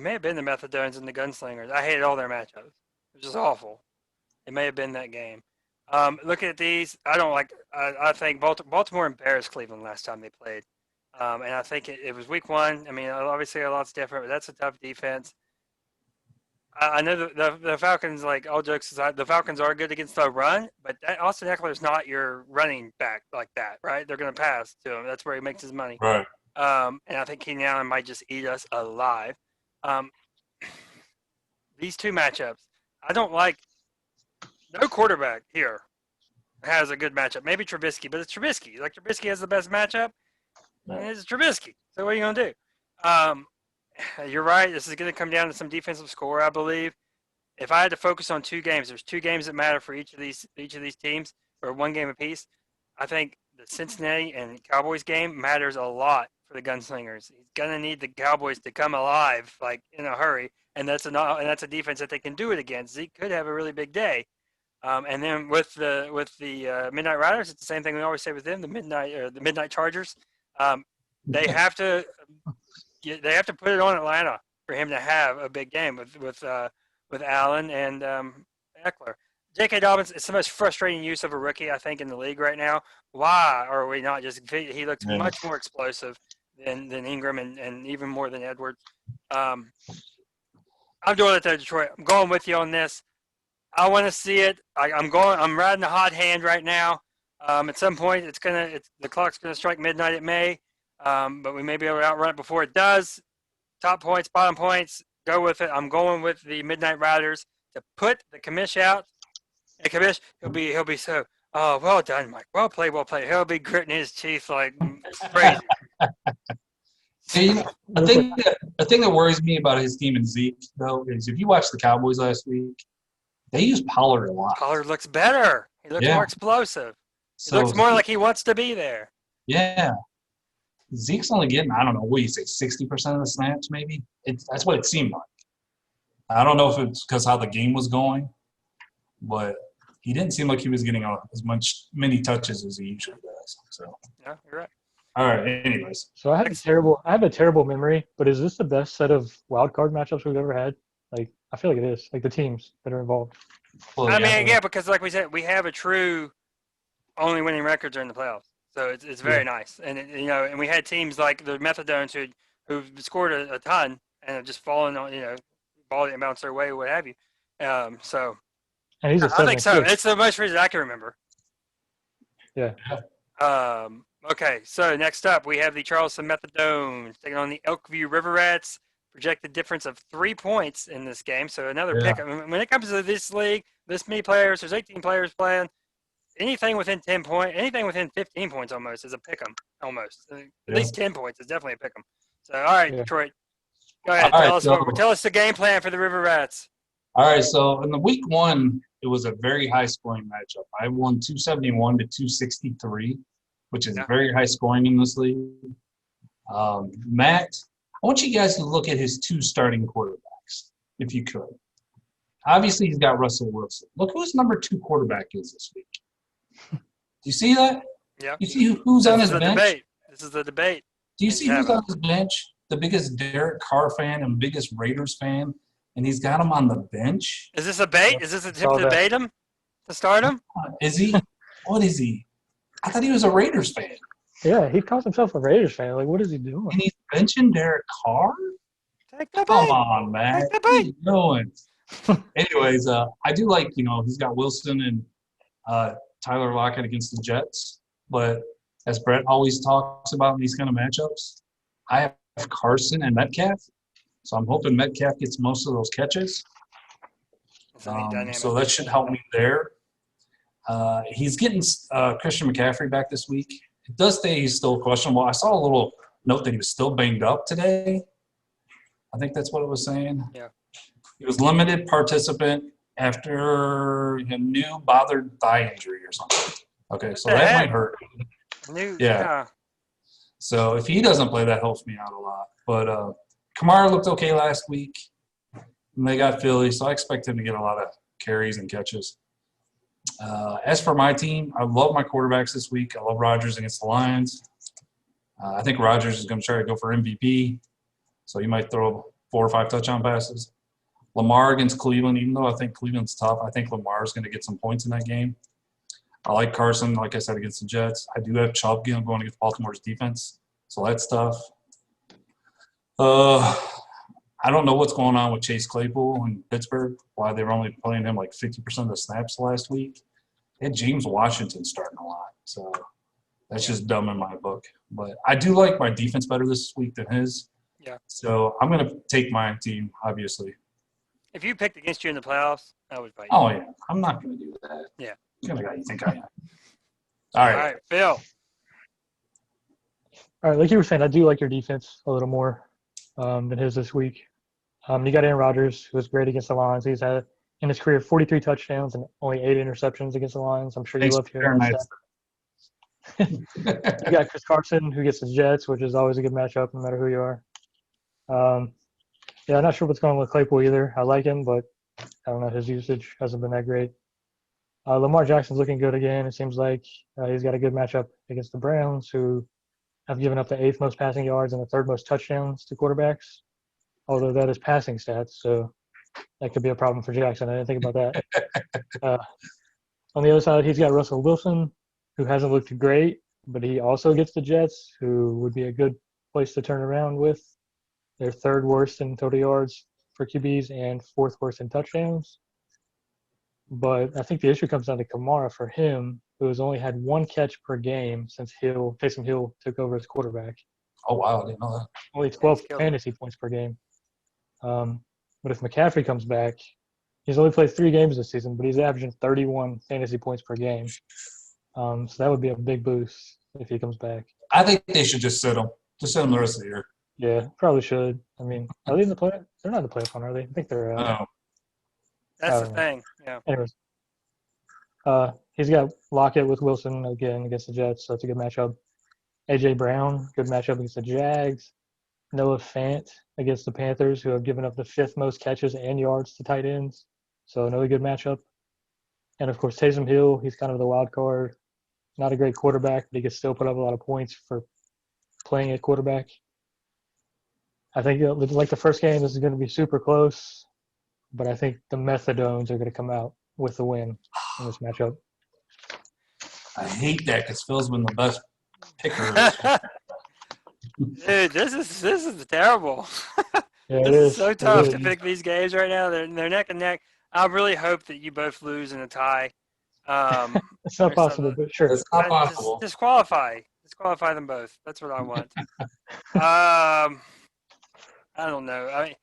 may have been the Methadones and the Gunslingers. I hated all their matchups. It was just awful. It may have been that game. Looking at these, I think Baltimore embarrassed Cleveland last time they played. And I think it was week 1. I mean, obviously a lot's different, but that's a tough defense. I know the Falcons, like all jokes aside, the Falcons are good against the run, but Austin Eckler is not your running back like that, right? They're going to pass to him. That's where he makes his money. Right. And I think Keenan Allen might just eat us alive. These two matchups, I don't like. No quarterback here has a good matchup. Maybe Trubisky, but it's Trubisky. Like Trubisky has the best matchup, and it's Trubisky. So what are you going to do? You're right. This is going to come down to some defensive score, I believe. If I had to focus on 2 games, there's 2 games that matter for each of these teams, or 1 game apiece. I think the Cincinnati and Cowboys game matters a lot for the Gunslingers. He's going to need the Cowboys to come alive, like in a hurry, and that's a defense that they can do it against. Zeke could have a really big day. And then with the Midnight Riders, it's the same thing we always say with them. The Midnight Chargers. They have to put it on Atlanta for him to have a big game with Allen and Eckler. J.K. Dobbins is the most frustrating use of a rookie, I think, in the league right now. Why are we not just – he looks much more explosive than Ingram and even more than Edwards. I'm doing it to Detroit. I'm going with you on this. I want to see it. I'm riding a hot hand right now. At some point, the clock's gonna strike midnight. It may, but we may be able to outrun it before it does. Top points, bottom points. Go with it. I'm going with the Midnight Riders to put the commish out. And commish, he'll be so. Oh, well done, Mike. Well played, well played. He'll be gritting his teeth like crazy. See, I think that worries me about his team and Zeke though is if you watch the Cowboys last week. They use Pollard a lot. Pollard looks better. He looks more explosive. He looks more like he wants to be there. Yeah. Zeke's only getting, I don't know, what do you say, 60% of the snaps maybe? That's what it seemed like. I don't know if it's because how the game was going, but he didn't seem like he was getting as many touches as he usually does. So. Yeah, you're right. All right. Anyways. So I have a terrible memory, but is this the best set of wild card matchups we've ever had? Like, I feel like it is. Like the teams that are involved. Well, I mean, yeah, because like we said, we have a true only winning records are in the playoffs, so it's very nice. And and we had teams like the Methadones who scored a ton and have just fallen on ball didn't bounce their way, what have you. So And he's a I think so. 7-6. It's the most reason I can remember. Yeah. Okay, so next up we have the Charleston Methadones taking on the Elkview River Rats. Projected difference of 3 points in this game. So another pick. I mean, when it comes to this league, this many players, there's 18 players playing. Anything within 10 points, anything within 15 points almost is a pick 'em. Almost. At least 10 points is definitely a pick 'em. So, all right, Detroit. Go ahead. Tell us the game plan for the River Rats. All right. So in the week one, it was a very high scoring matchup. I won 271 to 263, which is very high scoring in this league. Matt, I want you guys to look at his 2 starting quarterbacks, if you could. Obviously, he's got Russell Wilson. Look who his number 2 quarterback is this week. Do you see that? Yeah. You see who's on his bench? This is the debate. Do you see who's on his bench? The biggest Derek Carr fan and biggest Raiders fan, and he's got him on the bench. Is this a bait? Is this a tip to debate him? To start him? Is he? What is he? I thought he was a Raiders fan. Yeah, he calls himself a Raiders fan. Like, what is he doing? And he's benching Derek Carr? Take the bait. Come on, man. Take the What are bait. you doing? Anyways, I do like, he's got Wilson and Tyler Lockett against the Jets. But as Brett always talks about in these kind of matchups, I have Carson and Metcalf. So I'm hoping Metcalf gets most of those catches. So that should help me there. He's getting Christian McCaffrey back this week. It does say he's still questionable. I saw a little note that he was still banged up today. I think that's what it was saying. Yeah. He was limited participant after a new bothered thigh injury or something. Okay, so that might hurt. Yeah. So if he doesn't play, that helps me out a lot. But Kamara looked okay last week. And they got Philly, so I expect him to get a lot of carries and catches. As for my team, I love my quarterbacks this week. I love Rodgers against the Lions. I think Rodgers is going to try to go for MVP, so he might throw 4 or 5 touchdown passes. Lamar against Cleveland, even though I think Cleveland's tough, I think Lamar is going to get some points in that game. I like Carson, like I said, against the Jets. I do have Chubb going against Baltimore's defense, so that's tough. I don't know what's going on with Chase Claypool in Pittsburgh, why they were only playing him like 50% of the snaps last week. They had James Washington starting a lot, so that's just dumb in my book. But I do like my defense better this week than his. Yeah. So I'm going to take my team, obviously. If you picked against you in the playoffs, I would fight you. Oh, yeah. I'm not going to do that. Yeah. What kind of guy you think I am? All right. Phil. All right, like you were saying, I do like your defense a little more than his this week. You got Aaron Rodgers, who was great against the Lions. He's had, in his career, 43 touchdowns and only 8 interceptions against the Lions. I'm sure you love hearing that. You got Chris Carson, who gets the Jets, which is always a good matchup no matter who you are. I'm not sure what's going on with Claypool either. I like him, but I don't know. His usage hasn't been that great. Lamar Jackson's looking good again. It seems like he's got a good matchup against the Browns, who have given up the 8th most passing yards and the 3rd most touchdowns to quarterbacks, although that is passing stats, so that could be a problem for Jackson. I didn't think about that. On the other side, he's got Russell Wilson, who hasn't looked great, but he also gets the Jets, who would be a good place to turn around with. They're 3rd worst in total yards for QBs and 4th worst in touchdowns. But I think the issue comes down to Kamara for him, who has only had 1 catch per game since Taysom Hill took over as quarterback. Oh, wow. I didn't know that. Only 12 fantasy points per game. But if McCaffrey comes back, he's only played 3 games this season, but he's averaging 31 fantasy points per game. So that would be a big boost if he comes back. I think they should just sit him. Just sit him the rest of the year. Yeah, probably should. I mean, are they in the play? They're not in the playoff one, are they? I think they're. No. That's the thing. Yeah. Anyways, he's got Lockett with Wilson again against the Jets, so that's a good matchup. A.J. Brown, good matchup against the Jags. Noah Fant against the Panthers, who have given up the 5th most catches and yards to tight ends. So another good matchup. And, of course, Taysom Hill, he's kind of the wild card. Not a great quarterback, but he can still put up a lot of points for playing at quarterback. I think like the first game, this is going to be super close, but I think the Methadones are going to come out with the win in this matchup. I hate that because Phil's been the best picker this week. Dude, this is terrible. Yeah, it This is is. so It tough is. to pick these games right now. They're neck and neck. I really hope that you both lose in a tie. It's not or possible, something. but sure. It's not Just possible. disqualify them both. That's what I want. I don't know. I mean,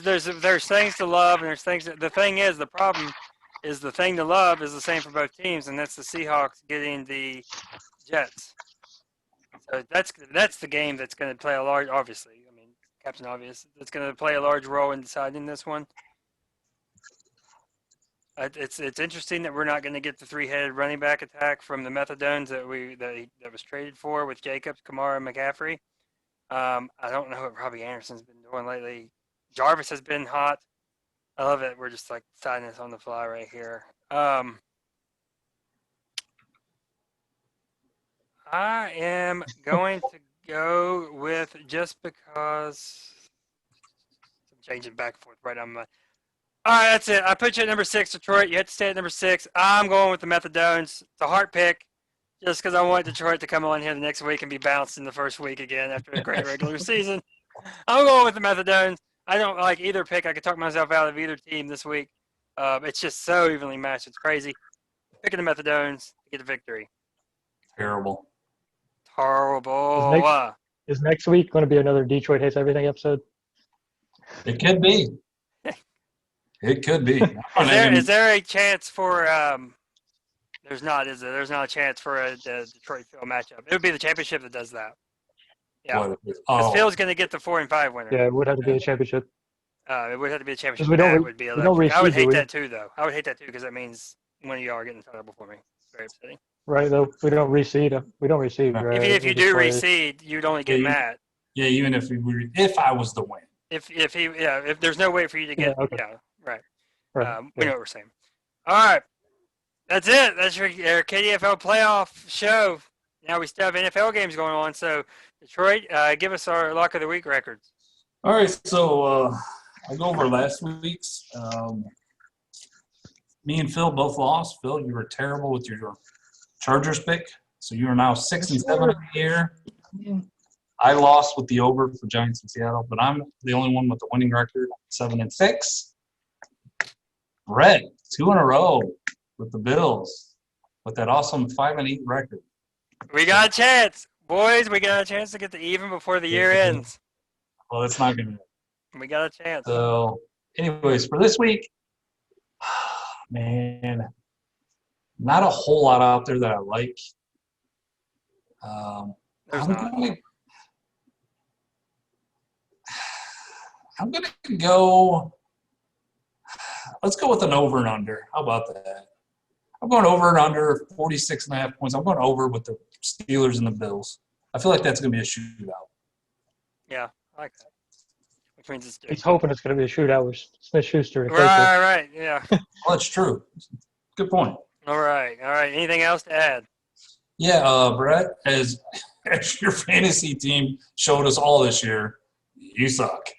there's things to love, and there's things. The thing is, the problem is the thing to love is the same for both teams, and that's the Seahawks getting the Jets. So that's the game that's going to play a large. Obviously, I mean, Captain Obvious. That's going to play a large role in deciding this one. It's interesting that we're not going to get the three-headed running back attack from the Methadones that was traded for with Jacobs, Kamara, and McCaffrey. I don't know what Robbie Anderson's been doing lately. Jarvis has been hot. I love it. We're just like deciding this on the fly right here. I am going to go with just because I'm changing back and forth right on my. All right, that's it. I put you at number 6, Detroit. You had to stay at number 6. I'm going with the Methadones. It's a heart pick, just because I want Detroit to come on here the next week and be bounced in the first week again after a great regular season. I'm going with the Methadones. I don't like either pick. I could talk myself out of either team this week. It's just so evenly matched. It's crazy. Picking the Methadones to get the victory. Terrible. Horrible. Is next week going to be another Detroit Hates Everything episode? It could be. It could be. Is there a chance for there's not, is there? There's not a chance for a Detroit Phil matchup. It would be the championship that does that. Yeah. Because Phil's going to get the 4 and 5 winner. Yeah, it would have to be a championship. It would have to be a championship. We don't Would be we don't electric. I would reseed, do hate we? that too, though. I would hate that too because that means one of y'all are getting in trouble for me. It's very upsetting. Right, though we don't reseed. We don't reseed, Right. right? If We you just do play- reseed, you'd only get Matt. Yeah, even if I was the win. If there's no way for you to get Yeah, okay. right. Right. We know what we're saying. All right. That's it. That's your KDFL playoff show. Now we still have NFL games going on. So, Detroit, give us our Lock of the Week records. All right, so I'll go over last week's. Me and Phil both lost. Phil, you were terrible with your Chargers pick, so you are now 6 and 7 in the year. I lost with the over for Giants in Seattle, but I'm the only one with the winning record, 7 and 6. Brett, 2 in a row with the Bills, with that awesome 5 and 8 record. We got a chance. Boys, we got a chance to get to even before the year ends. Well, it's not going to. We got a chance. So, anyways, for this week, man, not a whole lot out there that I like. There's I'm not. going to go – let's go with an over and under. How about that? I'm going over and under 46.5 points. I'm going over with the Steelers and the Bills. I feel like that's going to be a shootout. Yeah, I like that. Which means it's He's hoping it's going to be a shootout with Smith-Schuster. to take it. Right, yeah. Well, that's true. Good point. All right. Anything else to add? Yeah, Brett, as your fantasy team showed us all this year, you suck.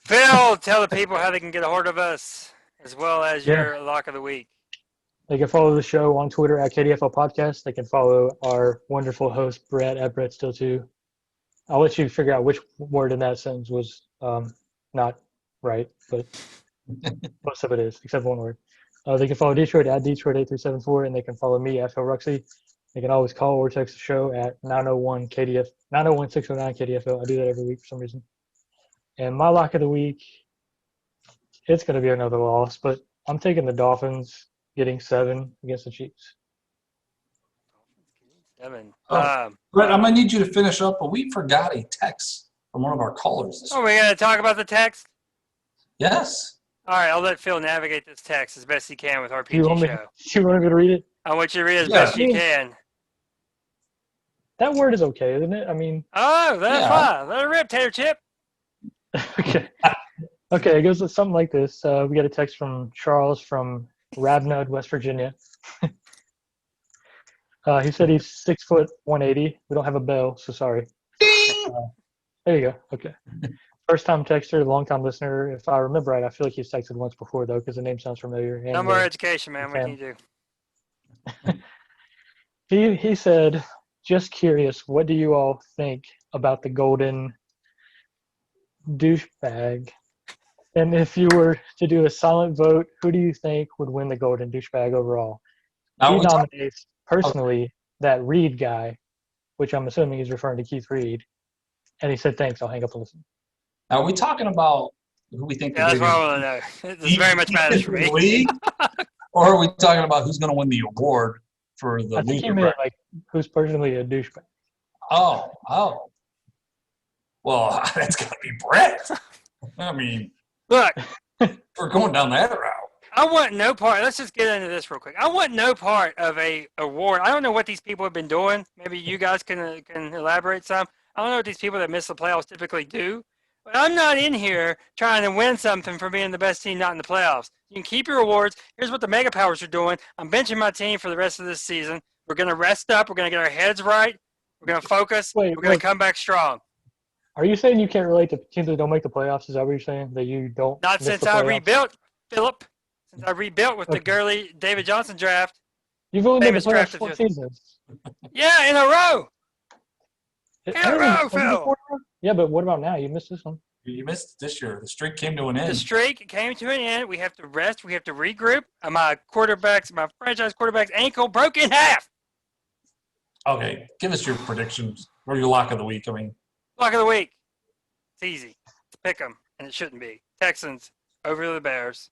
Phil, tell the people how they can get a hold of us, as well as your Lock of the Week. They can follow the show on Twitter at KDFL Podcast. They can follow our wonderful host, Brett, at Brett Still 2. I'll let you figure out which word in that sentence was not right, but most of it is, except one word. They can follow Detroit at Detroit8374, and they can follow me at Phil Ruxey. They can always call or text the show at 901-609 KDFL. I do that every week for some reason. And my Lock of the Week, it's going to be another loss, but I'm taking the Dolphins getting 7 against the Chiefs. 7. Brett, I'm going to need you to finish up, but we forgot a text from one of our callers this week. We got to talk about the text? Yes. All right, I'll let Phil navigate this text as best he can with our Do you PG want me to read it? I want you to read as best you can. That word is okay, isn't it? I mean. Oh, that's fine. Let it rip, Tater Chip. Okay. Okay, it goes something like this. We got a text from Charles from Rabnud, West Virginia. He said he's 6 foot 180. We don't have a bell, so sorry. There you go. Okay. First time texter, long time listener. If I remember right, I feel like he's texted once before though, because the name sounds familiar. And No more education, man. What can you do? he said, just curious, what do you all think about the golden douchebag? And if you were to do a silent vote, who do you think would win the golden douchebag overall? He nominates personally that Reed guy, which I'm assuming he's referring to Keith Reed. And he said, thanks, I'll hang up and listen. Now, are we talking about who we think? Yeah, that's what I want to know. This very much matters for me. League? Or are we talking about who's going to win the award for the league? I think he meant like who's personally a douchebag. Oh. Well, that's got to be Brett. I mean, look, we're going down that route. I want no part. Let's just get into this real quick. I want no part of a award. I don't know what these people have been doing. Maybe you guys can elaborate some. I don't know what these people that miss the playoffs typically do. But I'm not in here trying to win something for being the best team not in the playoffs. You can keep your awards. Here's what the Mega Powers are doing. I'm benching my team for the rest of this season. We're going to rest up. We're going to get our heads right. We're going to focus. We're going to come back strong. Are you saying you can't relate to teams that don't make the playoffs? Is that what you're saying? That you don't? Not since I rebuilt, Philip. Since I rebuilt with the Gurley David Johnson draft. You've only made the playoffs 4 seasons. Yeah, in a row. In a row, Phil. Yeah, but what about now? You missed this one. You missed this year. The streak came to an end. The streak came to an end. We have to rest. We have to regroup. My franchise quarterback's ankle broke in half. Okay, give us your predictions or your lock of the week. I mean, lock of the week. It's easy. It's pick 'em, and it shouldn't be. Texans over the Bears.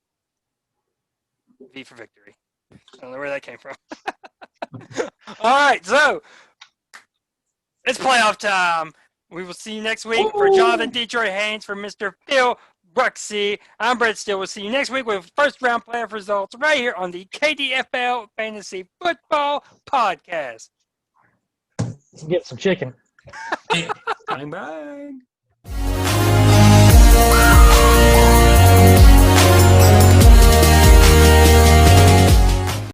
V for victory. I don't know where that came from. All right, so it's playoff time. We will see you next week. For Jonathan Detroit Haynes, for Mr. Phil Bruxy, I'm Brett Steele. We'll see you next week with first-round playoff results right here on the KDFL Fantasy Football Podcast. Get some chicken. Bang, bang.